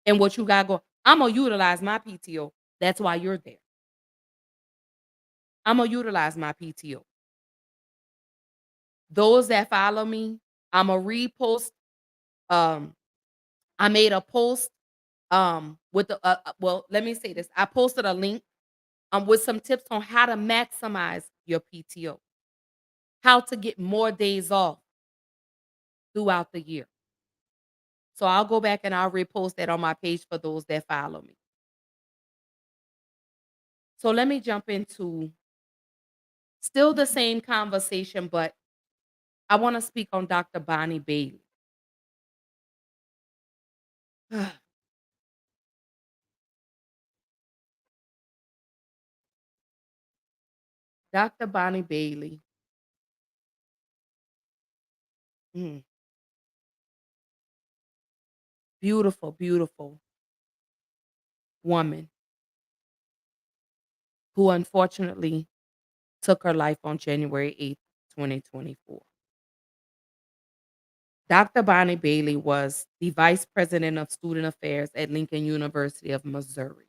And what you got going. I'm gonna utilize my PTO. That's why you're there. I'm gonna utilize my PTO. Those that follow me, I'm gonna repost. Um, I made a post with the well, let me say this. I posted a link with some tips on how to maximize your PTO, how to get more days off throughout the year. So I'll go back and I'll repost that on my page for those that follow me. So let me jump into still the same conversation, but I want to speak on Dr. Bonnie Bailey. Dr. Bonnie Bailey, mm, beautiful, beautiful woman who unfortunately took her life on January 8th, 2024. Dr. Bonnie Bailey was the vice president of student affairs at Lincoln University of Missouri.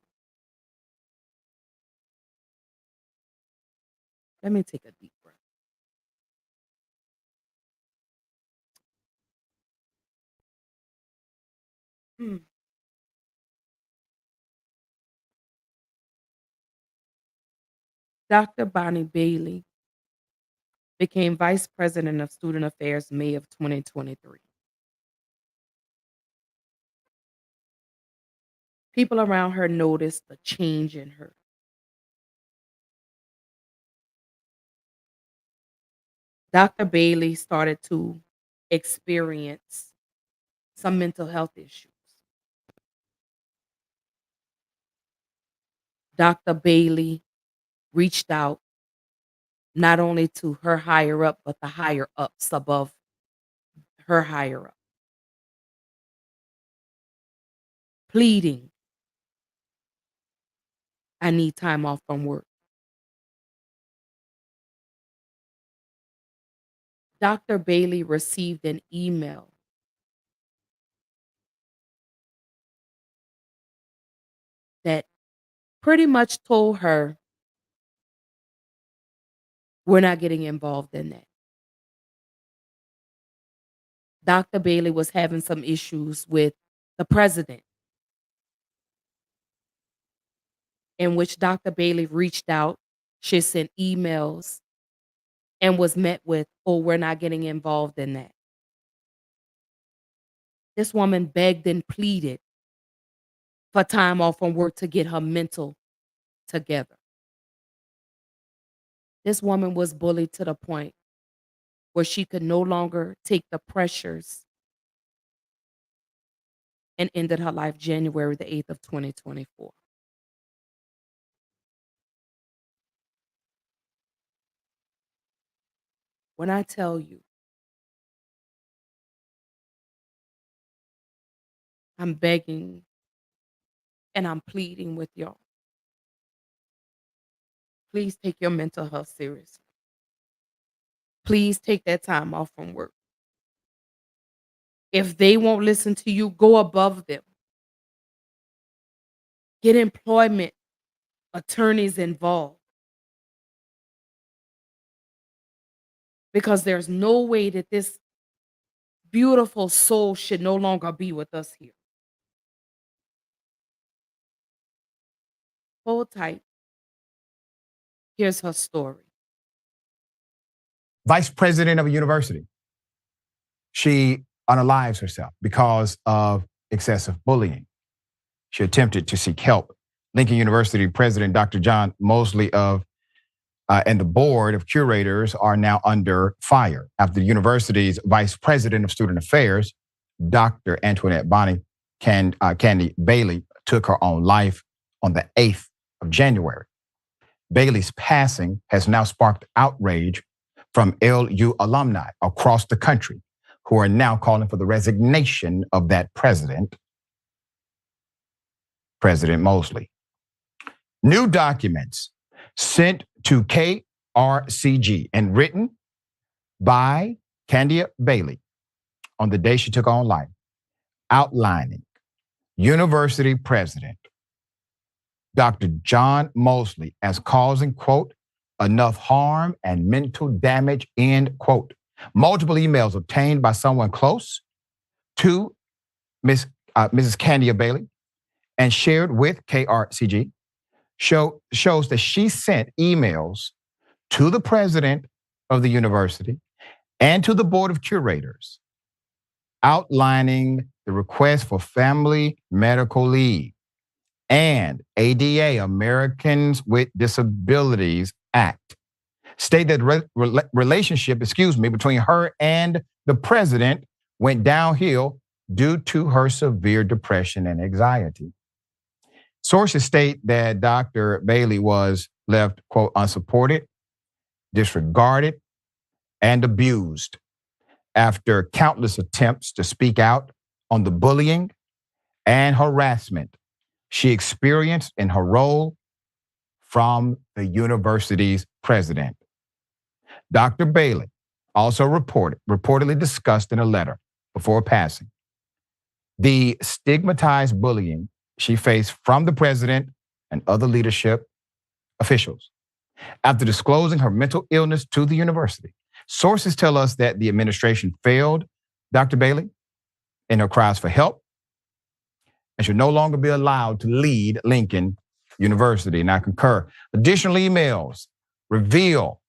Let me take a deep breath. Hmm. Dr. Bonnie Bailey became vice president of student affairs May of 2023. People around her noticed the change in her. Dr. Bailey started to experience some mental health issues. Dr. Bailey reached out not only to her higher up, but the higher ups above her higher up, pleading, I need time off from work. Dr. Bailey received an email that pretty much told her, we're not getting involved in that. Dr. Bailey was having some issues with the president, in which Dr. Bailey reached out. She sent emails and was met with, oh, we're not getting involved in that. This woman begged and pleaded for time off from work to get her mental together. This woman was bullied to the point where she could no longer take the pressures and ended her life January the 8th of 2024. When I tell you, I'm begging and I'm pleading with y'all, please take your mental health seriously. Please take that time off from work. If they won't listen to you, go above them. Get employment attorneys involved. Because there's no way that this beautiful soul should no longer be with us here. Hold tight. Here's her story. Vice president of a university. She unalives herself because of excessive bullying. She attempted to seek help. Lincoln University President Dr. John Mosley and the board of curators are now under fire after the university's vice president of student affairs, Dr. Antoinette Candy Bailey, took her own life on the 8th of January. Bailey's passing has now sparked outrage from LU alumni across the country who are now calling for the resignation of that president, President Mosley. New documents sent to KRCG and written by Candia Bailey on the day she took on life, outlining university president Dr. John Mosley as causing, quote, enough harm and mental damage, end quote. Multiple emails obtained by someone close to Mrs. Candia Bailey and shared with KRCG shows that she sent emails to the president of the university and to the board of curators outlining the request for family medical leave and ADA, Americans with Disabilities Act, state that relationship, between her and the president went downhill due to her severe depression and anxiety. Sources state that Dr. Bailey was left, quote, unsupported, disregarded, and abused after countless attempts to speak out on the bullying and harassment she experienced in her role from the university's president. Dr. Bailey also reportedly discussed in a letter before passing the stigmatized bullying she faced from the president and other leadership officials. After disclosing her mental illness to the university, sources tell us that the administration failed Dr. Bailey in her cries for help and should no longer be allowed to lead Lincoln University. And I concur. Additional emails reveal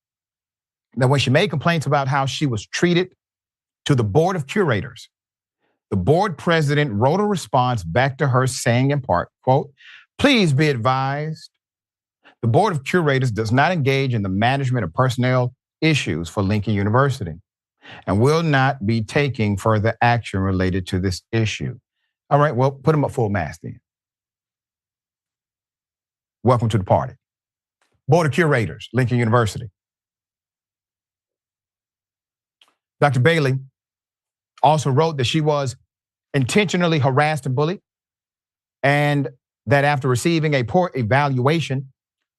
that when she made complaints about how she was treated to the board of curators, the board president wrote a response back to her saying in part, quote, please be advised, the board of curators does not engage in the management of personnel issues for Lincoln University and will not be taking further action related to this issue. All right, well, put them up full mast then. Welcome to the party. Board of Curators, Lincoln University. Dr. Bailey also wrote that she was intentionally harassed and bullied and that after receiving a poor evaluation,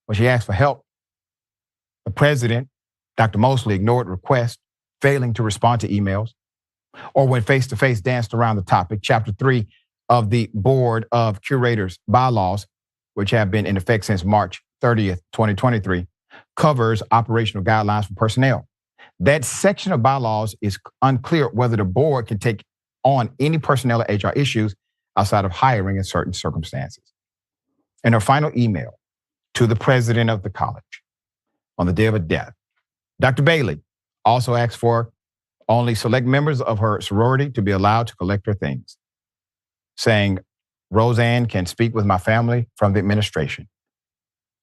when she asked for help, the president, Dr. Mosley, ignored requests, failing to respond to emails, or when face-to-face danced around the topic. Chapter 3 of the Board of Curators bylaws, which have been in effect since March 30th, 2023, covers operational guidelines for personnel. That section of bylaws is unclear whether the board can take on any personnel or HR issues outside of hiring in certain circumstances. In her final email to the president of the college on the day of her death, Dr. Bailey also asked for only select members of her sorority to be allowed to collect her things, saying, Roseanne can speak with my family from the administration.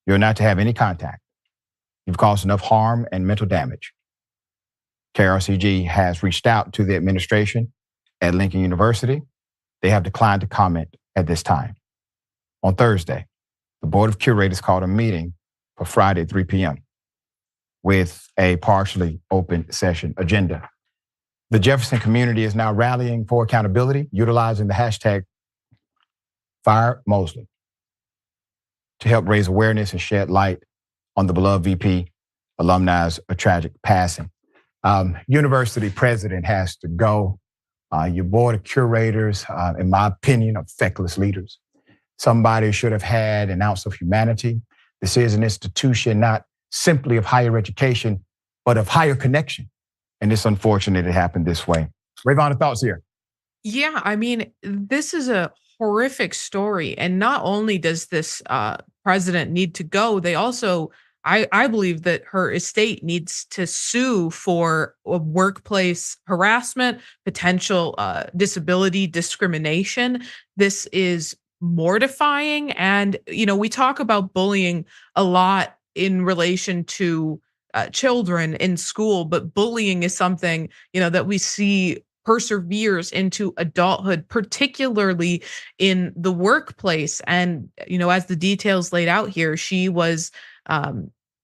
You're not to have any contact. You've caused enough harm and mental damage. KRCG has reached out to the administration at Lincoln University. They have declined to comment at this time. On Thursday, the Board of Curators called a meeting for Friday at 3 p.m. with a partially open session agenda. The Jefferson community is now rallying for accountability, utilizing the hashtag #FireMosley to help raise awareness and shed light on the beloved VP alumni's tragic passing. University president has to go. Your board of curators, in my opinion, are feckless leaders. Somebody should have had an ounce of humanity. This is an institution not simply of higher education, but of higher connection. And it's unfortunate it happened this way. Rayvon, thoughts here? Yeah, I mean, this is a horrific story. And not only does this president need to go, they also, I believe that her estate needs to sue for a workplace harassment, potential disability discrimination. This is mortifying. And, we talk about bullying a lot in relation to children in school, but bullying is something, that we see perseveres into adulthood, particularly in the workplace. And, as the details laid out here, she was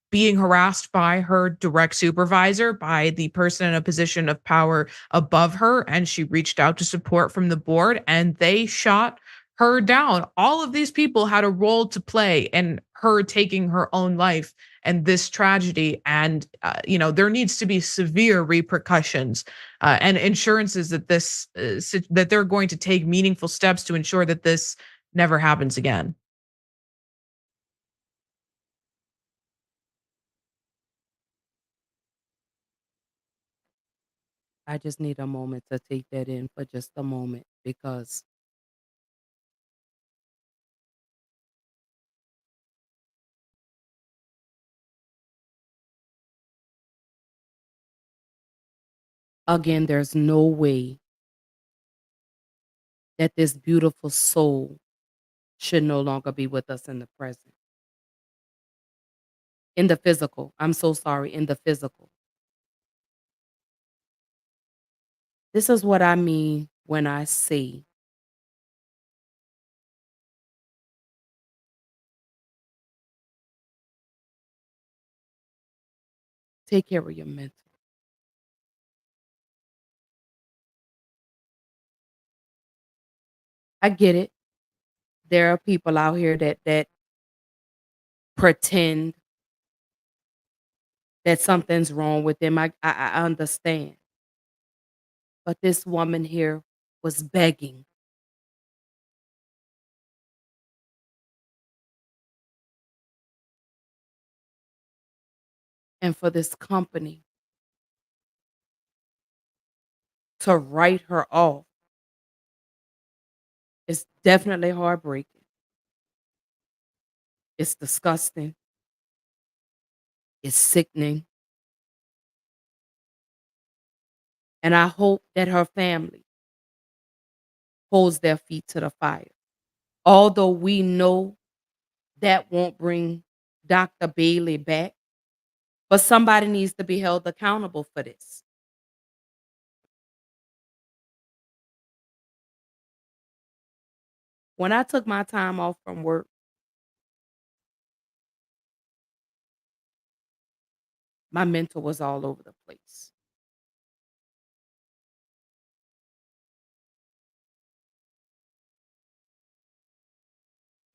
being harassed by her direct supervisor, by the person in a position of power above her. And she reached out to support from the board and they shot her down. All of these people had a role to play in her taking her own life and this tragedy. And, there needs to be severe repercussions and insurances that that they're going to take meaningful steps to ensure that this never happens again. I just need a moment to take that in for just a moment because again, there's no way that this beautiful soul should no longer be with us in the present. In the physical. I'm so sorry, in the physical. This is what I mean when I say take care of your mental. I get it. There are people out here that pretend that something's wrong with them. I understand. But this woman here was begging, and for this company to write her off is definitely heartbreaking. It's disgusting. It's sickening. And I hope that her family holds their feet to the fire. Although we know that won't bring Dr. Bailey back, but somebody needs to be held accountable for this. When I took my time off from work, my mental was all over the place.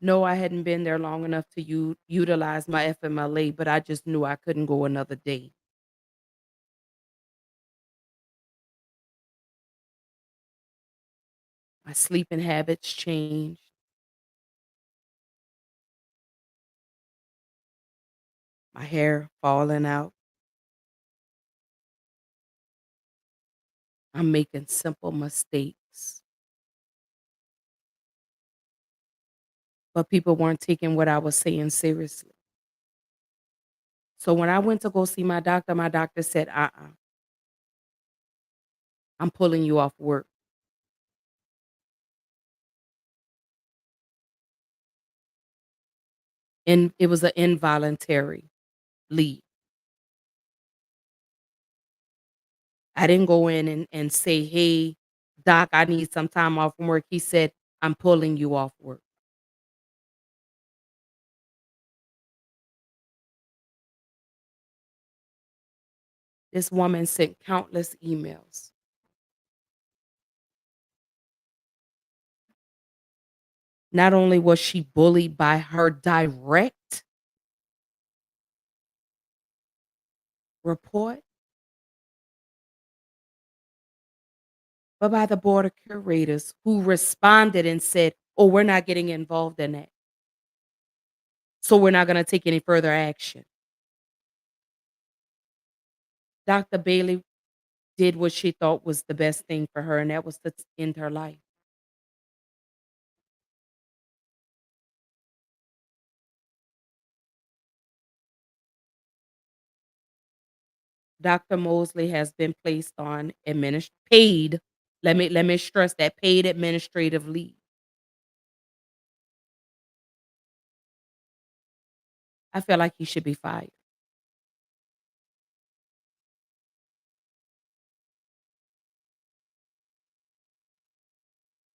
No, I hadn't been there long enough to utilize my FMLA, but I just knew I couldn't go another day. My sleeping habits changed. My hair falling out. I'm making simple mistakes. But people weren't taking what I was saying seriously. So when I went to go see my doctor said, I'm pulling you off work. And it was an involuntary leave. I didn't go in and say, hey, doc, I need some time off from work. He said, I'm pulling you off work. This woman sent countless emails. Not only was she bullied by her direct report, but by the board of curators who responded and said, oh, we're not getting involved in that. So we're not going to take any further action. Dr. Bailey did what she thought was the best thing for her, and that was to end her life. Dr. Mosley has been placed on paid. Let me stress that paid administrative leave. I feel like he should be fired.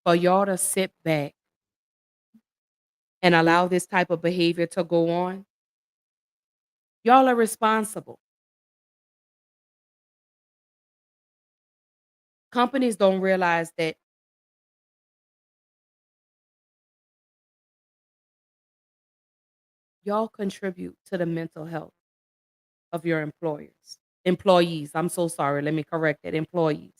For y'all to sit back and allow this type of behavior to go on, y'all are responsible. Companies don't realize that y'all contribute to the mental health of your employees. I'm so sorry. Let me correct it. Employees.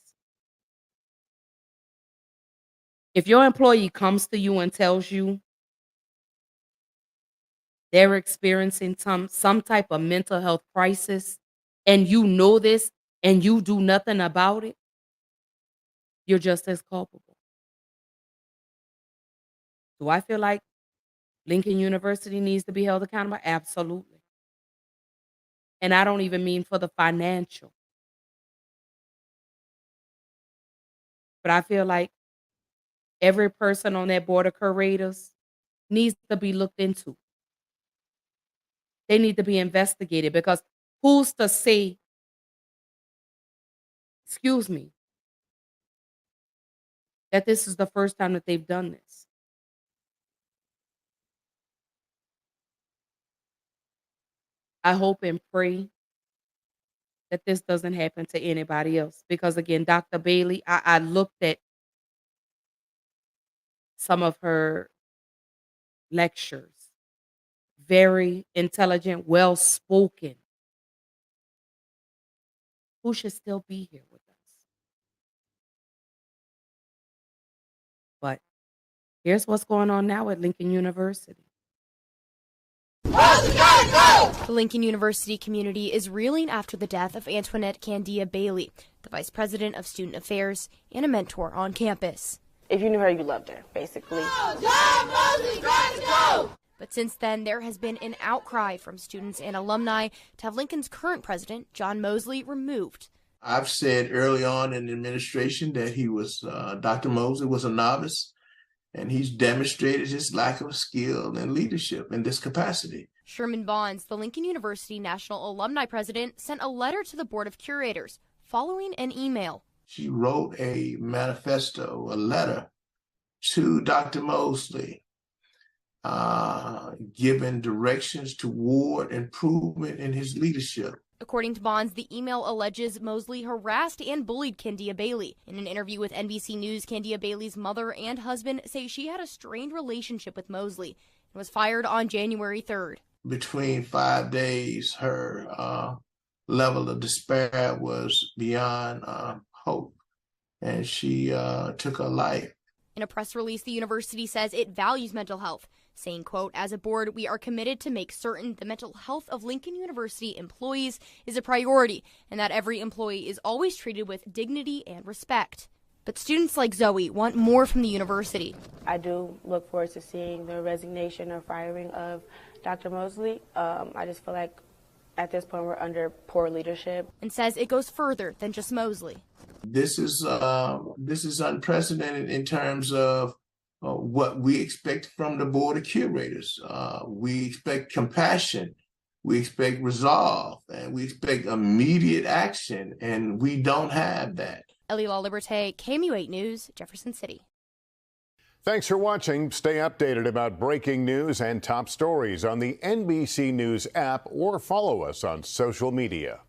If your employee comes to you and tells you they're experiencing some type of mental health crisis and you know this and you do nothing about it, you're just as culpable. Do I feel like Lincoln University needs to be held accountable? Absolutely. And I don't even mean for the financial, but I feel like every person on that board of curators needs to be looked into. They need to be investigated because who's to say, excuse me, that this is the first time that they've done this? I hope and pray that this doesn't happen to anybody else because, again, Dr. Bailey, I looked at some of her lectures, very intelligent, well spoken. Who should still be here with us? But here's what's going on now at Lincoln University. The Lincoln University community is reeling after the death of Antoinette Candia Bailey, the Vice President of Student Affairs and a mentor on campus. If you knew her, you loved her, basically. But since then, there has been an outcry from students and alumni to have Lincoln's current president, John Mosley, removed. I've said early on in the administration that Dr. Mosley was a novice, and he's demonstrated his lack of skill and leadership in this capacity. Sherman Bonds, the Lincoln University National Alumni President, sent a letter to the Board of Curators following an email. She wrote a manifesto, a letter to Dr. Mosley, giving directions toward improvement in his leadership. According to Bonds, the email alleges Mosley harassed and bullied Candia Bailey. In an interview with NBC News, Candia Bailey's mother and husband say she had a strained relationship with Mosley and was fired on January 3rd. Between 5 days, her level of despair was beyond hope, and she took her life. In a press release, the university says it values mental health, saying, quote, "As a board, we are committed to make certain the mental health of Lincoln University employees is a priority and that every employee is always treated with dignity and respect." But students like Zoe want more from the university. I do look forward to seeing the resignation or firing of Dr. Mosley. I just feel like at this point we're under poor leadership. And says it goes further than just Mosley. This is unprecedented in terms of what we expect from the board of curators. We expect compassion, we expect resolve, and we expect immediate action, and we don't have that. Ellie LaLiberte, KMU8 News, Jefferson City. Thanks for watching. Stay updated about breaking news and top stories on the NBC News app or follow us on social media.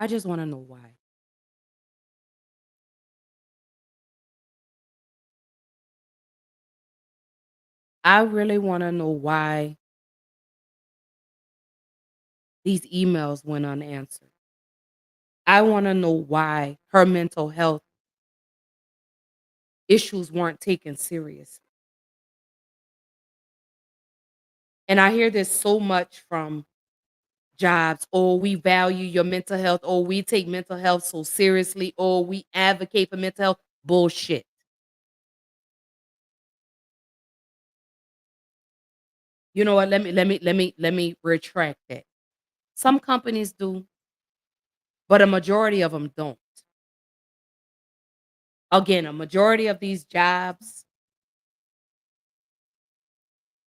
I just want to know why. I really want to know why these emails went unanswered. I want to know why her mental health issues weren't taken seriously. And I hear this so much from jobs. Oh, we value your mental health. Oh, we take mental health so seriously. Oh, we advocate for mental health. Bullshit. You know what? Let me retract that. Some companies do, but a majority of them don't. Again, a majority of these jobs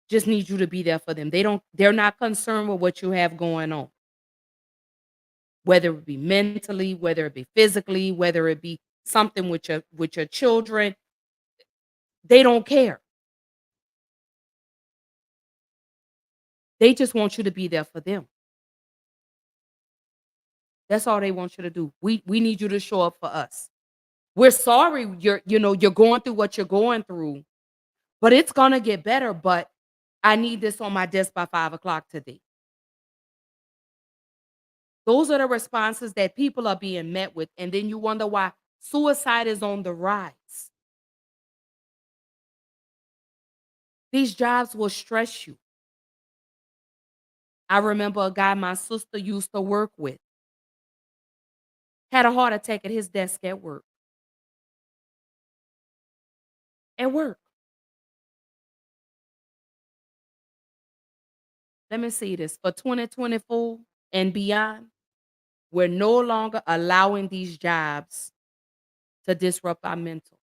just need you to be there for them. They're not concerned with what you have going on. Whether it be mentally, whether it be physically, whether it be something with your children, they don't care. They just want you to be there for them. That's all they want you to do. We need you to show up for us. We're sorry you're going through what you're going through, but it's gonna get better. But I need this on my desk by 5 o'clock today. Those are the responses that people are being met with, and then you wonder why suicide is on the rise. These jobs will stress you. I remember a guy my sister used to work with had a heart attack at his desk at work. At work. Let me see this. For 2024 and beyond, we're no longer allowing these jobs to disrupt our mental.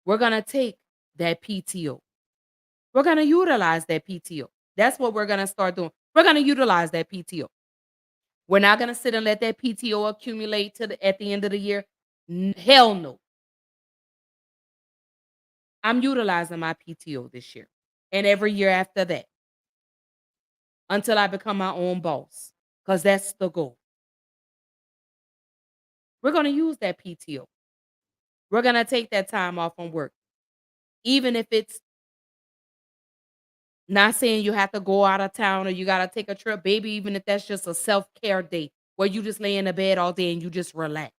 We're going to take that PTO. We're going to utilize that PTO. That's what we're going to start doing. We're going to utilize that PTO. We're not going to sit and let that PTO accumulate at the end of the year. Hell no. I'm utilizing my PTO this year and every year after that until I become my own boss, because that's the goal. We're going to use that PTO. We're going to take that time off from work, even if it's not saying you have to go out of town or you got to take a trip, baby, even if that's just a self-care day where you just lay in the bed all day and you just relax.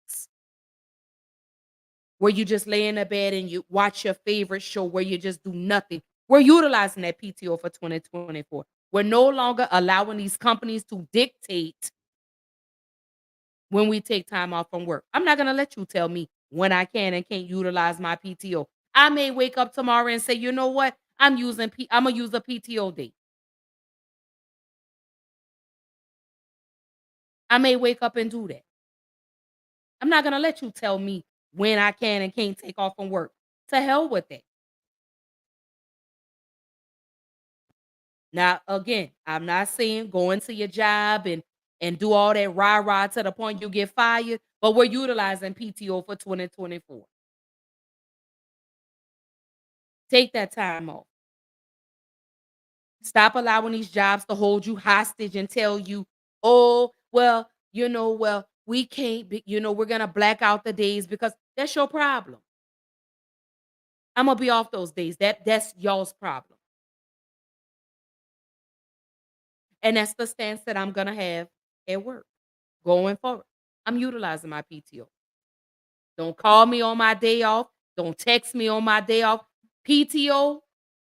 Where you just lay in the bed and you watch your favorite show, where you just do nothing. We're utilizing that PTO for 2024. We're no longer allowing these companies to dictate when we take time off from work. I'm not going to let you tell me when I can and can't utilize my PTO. I may wake up tomorrow and say, you know what? I'm going to use a PTO day. I may wake up and do that. I'm not going to let you tell me when I can and can't take off from work. To hell with it. Now, again, I'm not saying go into your job and do all that rah-rah to the point you get fired, but we're utilizing PTO for 2024. Take that time off. Stop allowing these jobs to hold you hostage and tell you, "Oh, well, well, we can't be, we're gonna black out the days," because that's your problem. I'm gonna be off those days. That's y'all's problem. And that's the stance that I'm gonna have at work going forward. I'm utilizing my PTO. Don't call me on my day off. Don't text me on my day off. PTO,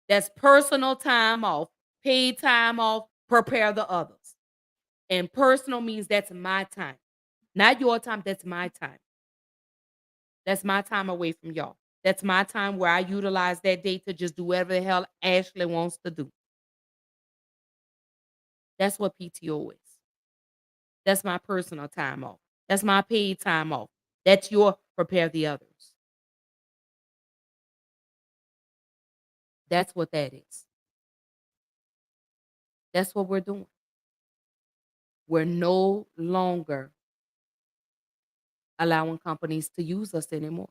that's personal time off, paid time off, prepare the others. And personal means that's my time. Not your time, that's my time. That's my time away from y'all. That's my time where I utilize that day to just do whatever the hell Ashley wants to do. That's what PTO is. That's my personal time off. That's my paid time off. That's your prepare the others. That's what that is. That's what we're doing. We're no longer allowing companies to use us anymore.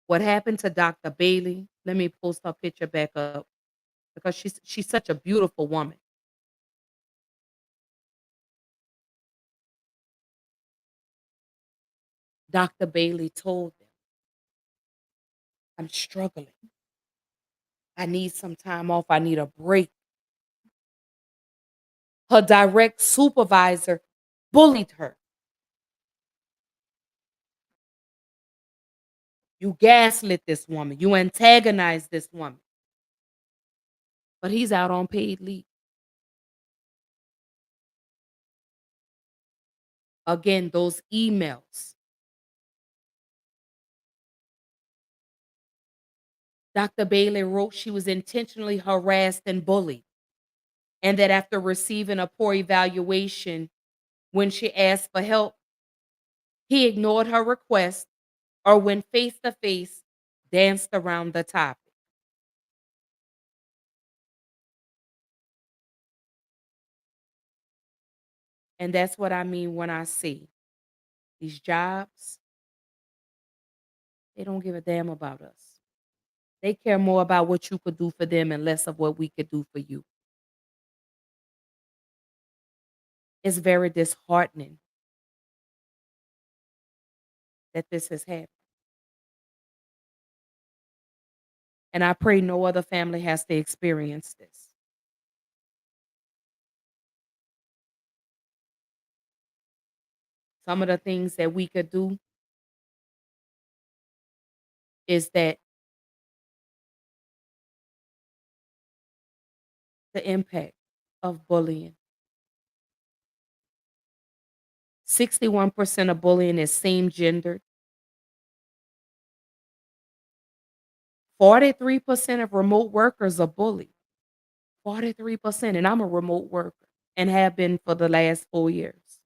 What happened to Dr. Bailey? Let me post her picture back up because she's such a beautiful woman. Dr. Bailey told them, "I'm struggling. I need some time off. I need a break." Her direct supervisor bullied her. You gaslit this woman. You antagonized this woman. But he's out on paid leave. Again, those emails. Dr. Bailey wrote she was intentionally harassed and bullied, and that after receiving a poor evaluation, when she asked for help, he ignored her request or when face to face, danced around the topic. And that's what I mean when I say these jobs, they don't give a damn about us. They care more about what you could do for them and less of what we could do for you. It's very disheartening that this has happened. And I pray no other family has to experience this. Some of the things that we could do is that the impact of bullying. 61% of bullying is same gendered. 43% of remote workers are bullied. 43%. And I'm a remote worker and have been for the last 4 years.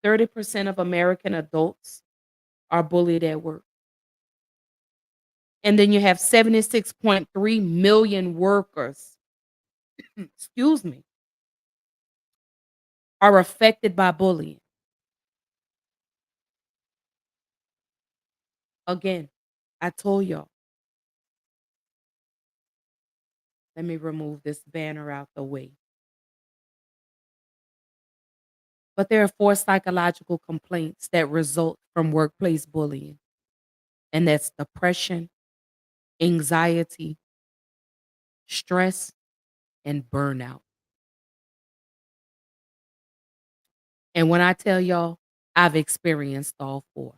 30% of American adults are bullied at work. And then you have 76.3 million workers, excuse me, are affected by bullying. Again, I told y'all, let me remove this banner out the way. But there are 4 psychological complaints that result from workplace bullying, and that's depression, anxiety, stress, and burnout. And when I tell y'all, I've experienced all 4.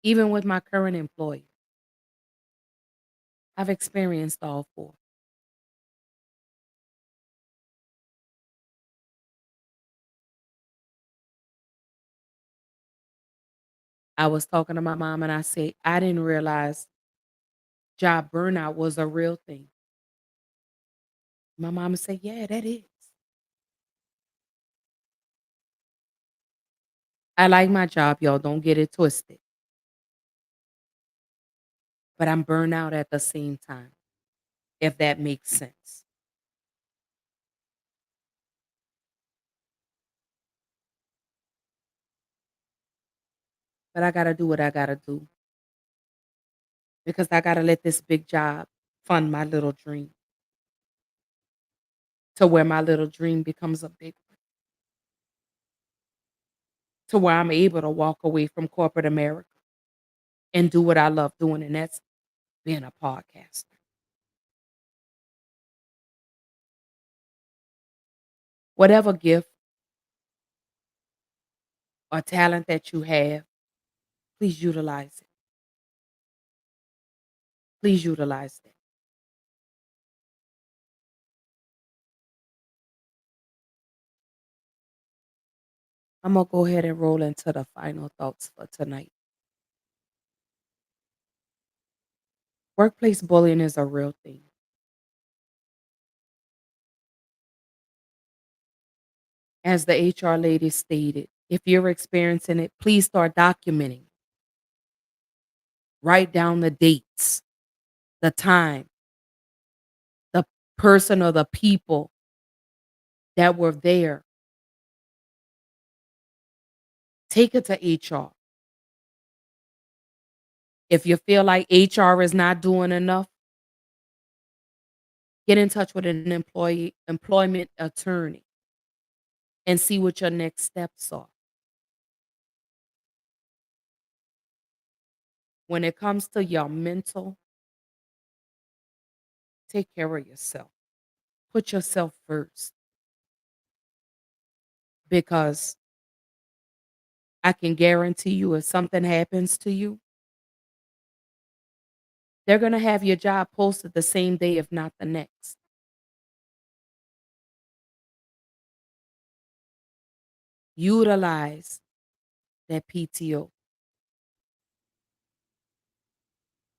Even with my current employer, I've experienced all 4. I was talking to my mom and I said, I didn't realize job burnout was a real thing. My mama said, yeah, that is. I like my job, y'all. Don't get it twisted. But I'm burned out at the same time, if that makes sense. But I got to do what I got to do. because I gotta let this big job fund my little dream to where my little dream becomes a big one, to where I'm able to walk away from corporate America and do what I love doing, and that's being a podcaster. Whatever gift or talent that you have, please utilize it. Please utilize it. I'm gonna go ahead and roll into the final thoughts for tonight. Workplace bullying is a real thing. As the HR lady stated, if you're experiencing it, please start documenting. Write down the dates, the time, the person or the people that were there. Take it to HR. If you feel like HR is not doing enough, get in touch with an employment attorney and see what your next steps are. When it comes to your mental, take care of yourself. Put yourself first because I can guarantee you if something happens to you, they're going to have your job posted the same day, if not the next. Utilize that PTO.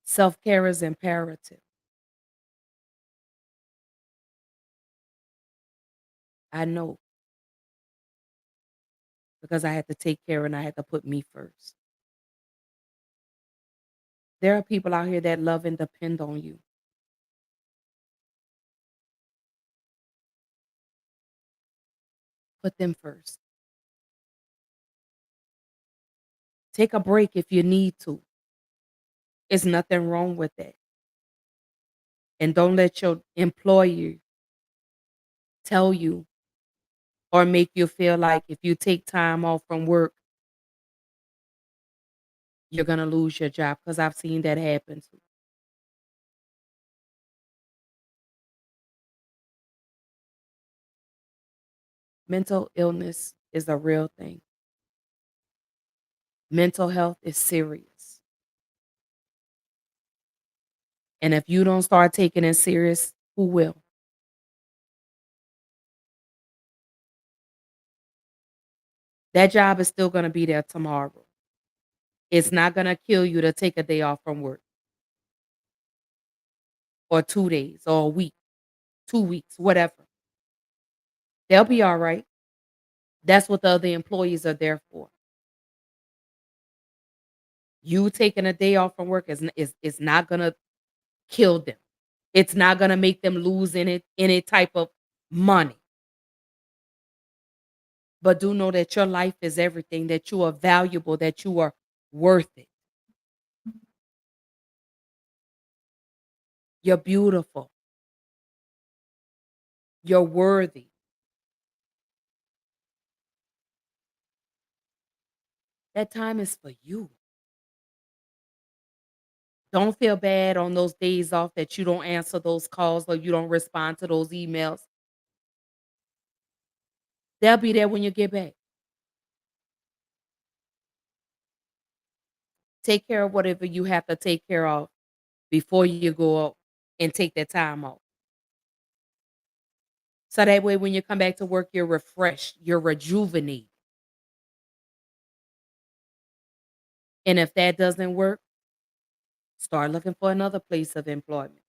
Self care is imperative. I know because I had to take care and I had to put me first. There are people out here that love and depend on you. Put them first. Take a break if you need to. There's nothing wrong with that. And don't let your employer tell you or make you feel like if you take time off from work, you're going to lose your job because I've seen that happen too. Mental illness is a real thing. Mental health is serious. And if you don't start taking it serious, who will? That job is still going to be there tomorrow. It's not going to kill you to take a day off from work or 2 days or a week, 2 weeks, whatever. They'll be all right. That's what the other employees are there for. You taking a day off from work is not going to kill them. It's not going to make them lose any type of money. But do know that your life is everything, that you are valuable, that you are worth it. You're beautiful. You're worthy. That time is for you. Don't feel bad on those days off that you don't answer those calls or you don't respond to those emails. They'll be there when you get back. Take care of whatever you have to take care of before you go out and take that time off. So that way, when you come back to work, you're refreshed, you're rejuvenated. And if that doesn't work, start looking for another place of employment.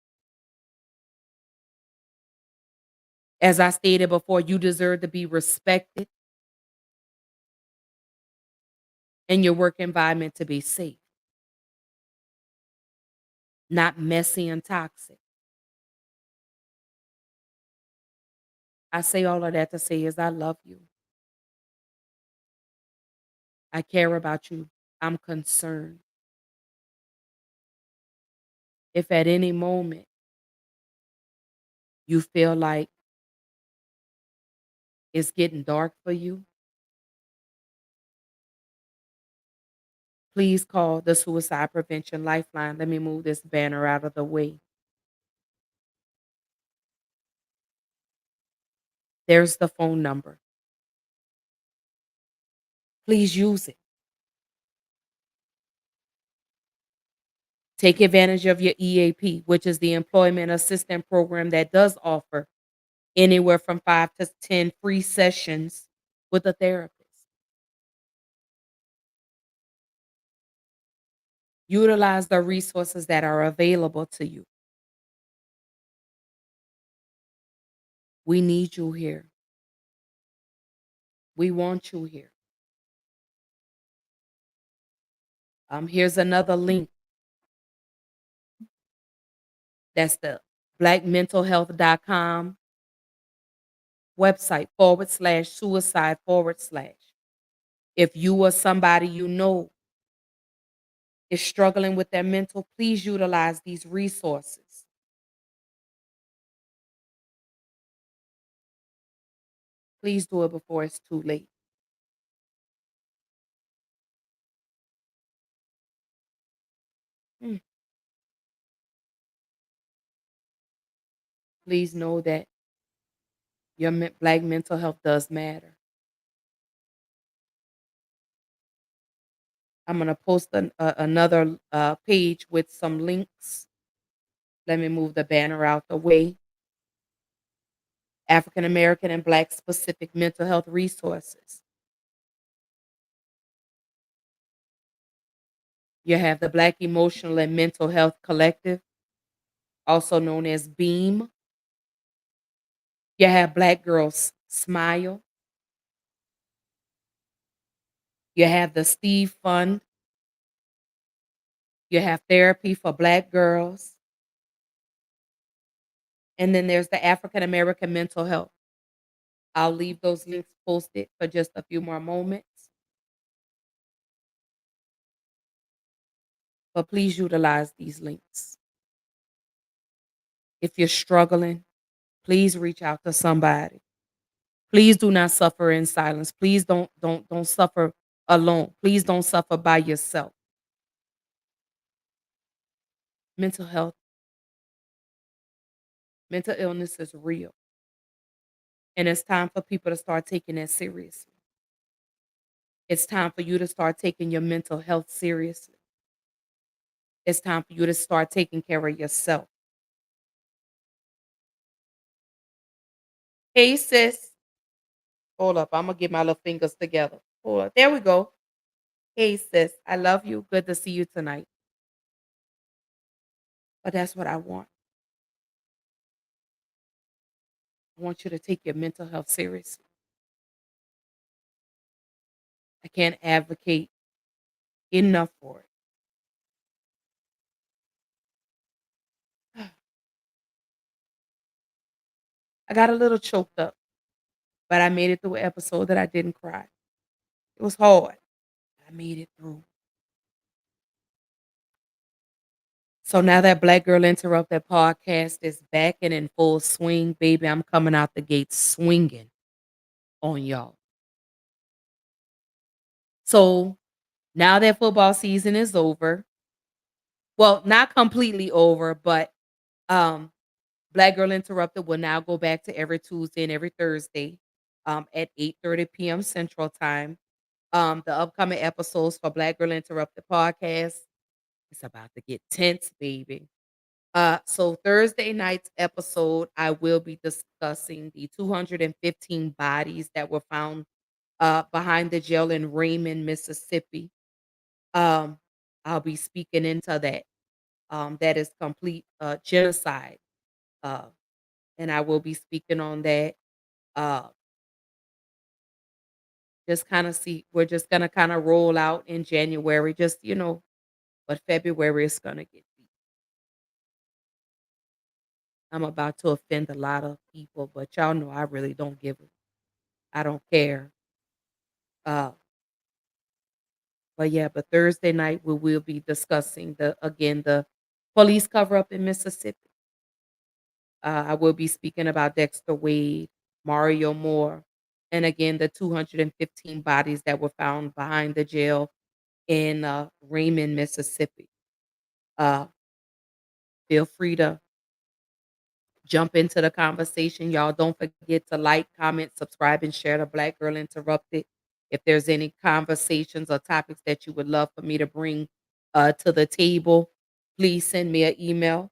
As I stated before, you deserve to be respected and your work environment to be safe, not messy and toxic. I say all of that to say is I love you. I care about you. I'm concerned. If at any moment you feel like it's getting dark for you, please call the Suicide Prevention Lifeline. Let me move this banner out of the way. There's the phone number. Please use it. Take advantage of your EAP, which is the Employment Assistance Program that does offer anywhere from 5 to 10 free sessions with a therapist. Utilize the resources that are available to you. We need you here. We want you here. Here's another link. That's the blackmentalhealth.com website /suicide/. If you or somebody you know is struggling with their mental, please utilize these resources. Please do it before it's too late. Mm. Please know that your black mental health does matter. I'm going to post another page with some links. Let me move the banner out the way. African American and Black specific mental health resources. You have the Black Emotional and Mental Health Collective, also known as BEAM. You have Black Girls Smile. You have the Steve Fund. You have Therapy for Black Girls. And then there's the African American Mental Health. I'll leave those links posted for just a few more moments. But please utilize these links. If you're struggling, please reach out to somebody. Please do not suffer in silence. Please don't suffer alone. Please don't suffer by yourself. Mental health, mental illness is real. And it's time for people to start taking it seriously. It's time for you to start taking your mental health seriously. It's time for you to start taking care of yourself. Hey, sis. Hold up. I'm going to get my little fingers together. Hold up. There we go. Hey, sis. I love you. Good to see you tonight. But that's what I want. I want you to take your mental health seriously. I can't advocate enough for it. I got a little choked up, but I made it through an episode that I didn't cry. It was hard. I made it through. So now that Black Girl Interrupted podcast is back and in full swing, baby, I'm coming out the gate swinging on y'all. So now that football season is over, well, not completely over, but um, Black Girl Interrupted will now go back to every Tuesday and every Thursday at 8:30 p.m. Central Time. The upcoming episodes for Black Girl Interrupted podcast, it's about to get tense, baby. So Thursday night's episode, I will be discussing the 215 bodies that were found behind the jail in Raymond, Mississippi. Um, I'll be speaking into that. That is complete genocide. Uh, and I will be speaking on that. Uh, just kind of see, we're just gonna kind of roll out in January, just but February is gonna get deep. I'm about to offend a lot of people, but y'all know I really don't give a I don't care. Uh, but yeah, but Thursday night we will be discussing the Police cover up in Mississippi. I will be speaking about Dexter Wade, Mario Moore, and again, the 215 bodies that were found behind the jail in Raymond, Mississippi. Uh, feel free to jump into the conversation. Y'all don't forget to like, comment, subscribe, and share the Black Girl Interrupted. If there's any conversations or topics that you would love for me to bring to the table, please send me an email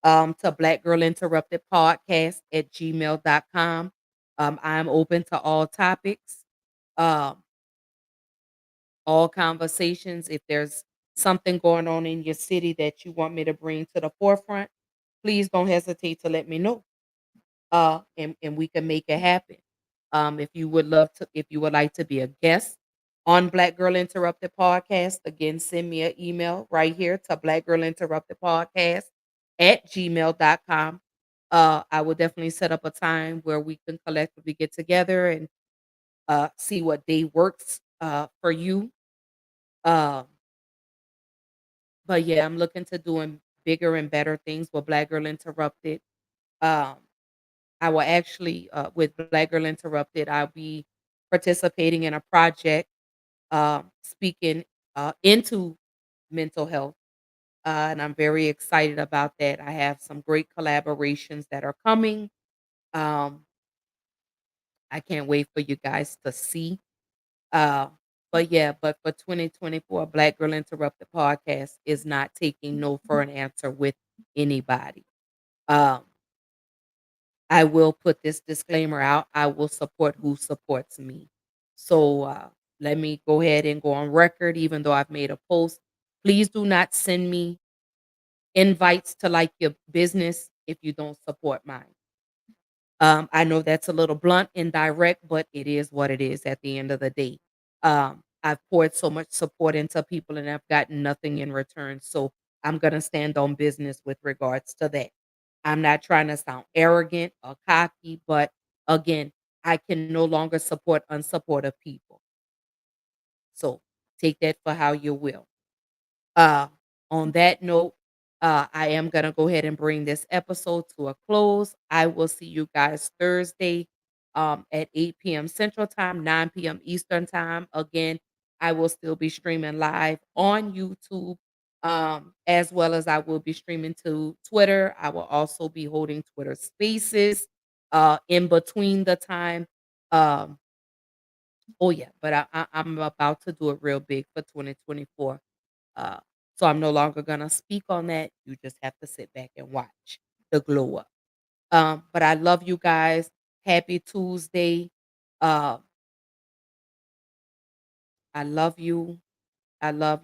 to Black Girl Interrupted Podcast at gmail.com. I'm open to all topics, um, all conversations. If there's something going on in your city that you want me to bring to the forefront, please don't hesitate to let me know. And we can make it happen. If you would like to be a guest on Black Girl Interrupted Podcast, again, send me an email right here to Black Girl Interrupted Podcast at gmail.com. I will definitely set up a time where we can collectively get together and see what day works for you. Um, but yeah, I'm looking to doing bigger and better things with Black Girl Interrupted. Um, I will actually, with Black Girl Interrupted, I'll be participating in a project, speaking into mental health. And I'm very excited about that. I have some great collaborations that are coming. Um, I can't wait for you guys to see. Uh, but for 2024, Black Girl Interrupted podcast is not taking no for an answer with anybody. Um, I will put this disclaimer out. I will support who supports me. So let me go ahead and go on record, even though I've made a post. Please do not send me invites to like your business if you don't support mine. I know that's a little blunt and direct, but it is what it is at the end of the day. I've poured so much support into people and I've gotten nothing in return. So I'm going to stand on business with regards to that. I'm not trying to sound arrogant or cocky, but again, I can no longer support unsupportive people. So take that for how you will. Uh, on that note, I am going to go ahead and bring this episode to a close. I will see you guys Thursday at 8 p.m. Central Time, 9 p.m. Eastern Time. Again, I will still be streaming live on YouTube, as well as I will be streaming to Twitter. I will also be holding Twitter spaces in between the time. Um, oh, yeah, but I'm about to do it real big for 2024. Uh, so I'm no longer gonna speak on that. You just have to sit back and watch the glow up. But I love you guys. Happy Tuesday. Uh, I love you. I love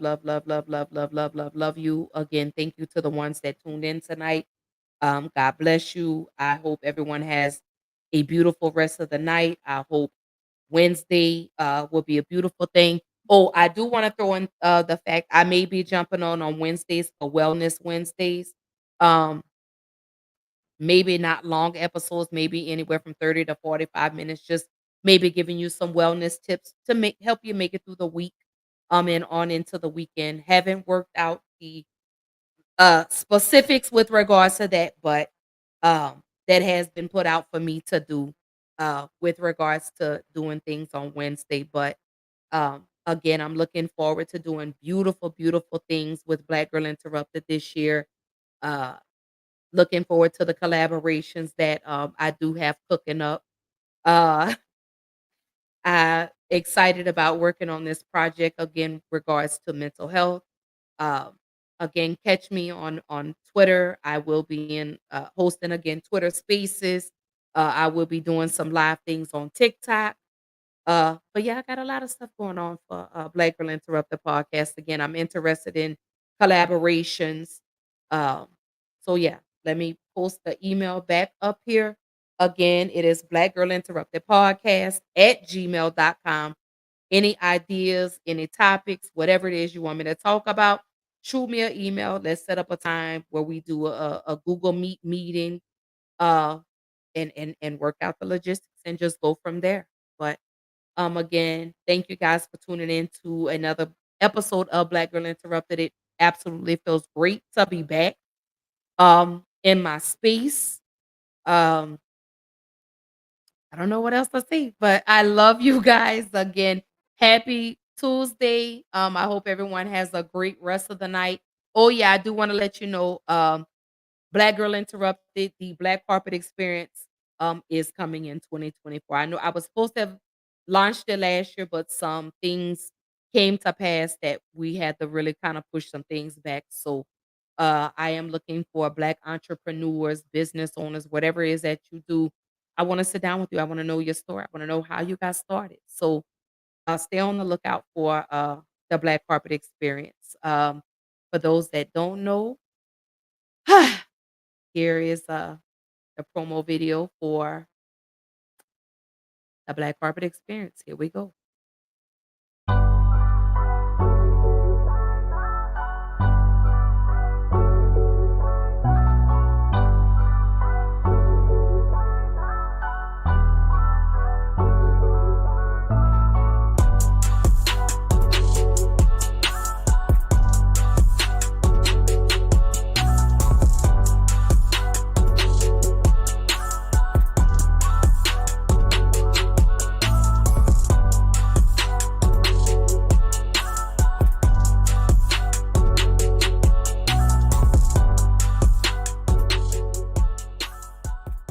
you. Again, thank you to the ones that tuned in tonight. God bless you. I hope everyone has a beautiful rest of the night. I hope Wednesday will be a beautiful thing. Oh, I do want to throw in the fact I may be jumping on Wednesdays for Wellness Wednesdays. Um, maybe not long episodes, maybe anywhere from 30 to 45 minutes, just maybe giving you some wellness tips to make help you make it through the week and on into the weekend. Haven't worked out the specifics with regards to that, but that has been put out for me to do with regards to doing things on Wednesday. But again, I'm looking forward to doing beautiful, beautiful things with Black Girl Interrupted this year. Uh, looking forward to the collaborations that I do have cooking up. Uh, I excited about working on this project again, regards to mental health. Um, again, catch me on Twitter. I will be in hosting again Twitter Spaces. I will be doing some live things on TikTok. But yeah, I got a lot of stuff going on for Black Girl Interrupted podcast. Again, I'm interested in collaborations. Um, so yeah, let me post the email back up here. Again, it is Black Girl Interrupted Podcast at gmail.com. Any ideas, any topics, whatever it is you want me to talk about, shoot me an email. Let's set up a time where we do a Google Meet meeting uh and work out the logistics and just go from there. But again, thank you guys for tuning in to another episode of Black Girl Interrupted. It absolutely feels great to be back. in my space. Um, I don't know what else to say, but I love you guys again. Happy Tuesday. I hope everyone has a great rest of the night. Oh yeah, I do want to let you know. Black Girl Interrupted, the Black Carpet Experience, is coming in 2024. I know I was supposed to have launched it last year, but some things came to pass that we had to really kind of push some things back. So I am looking for Black entrepreneurs, business owners, whatever it is that you do. I want to sit down with you. I want to know your story. I want to know how you got started. So stay on the lookout for the Black Carpet Experience. For those that don't know, here is the promo video for the Black Carpet Experience. Here we go.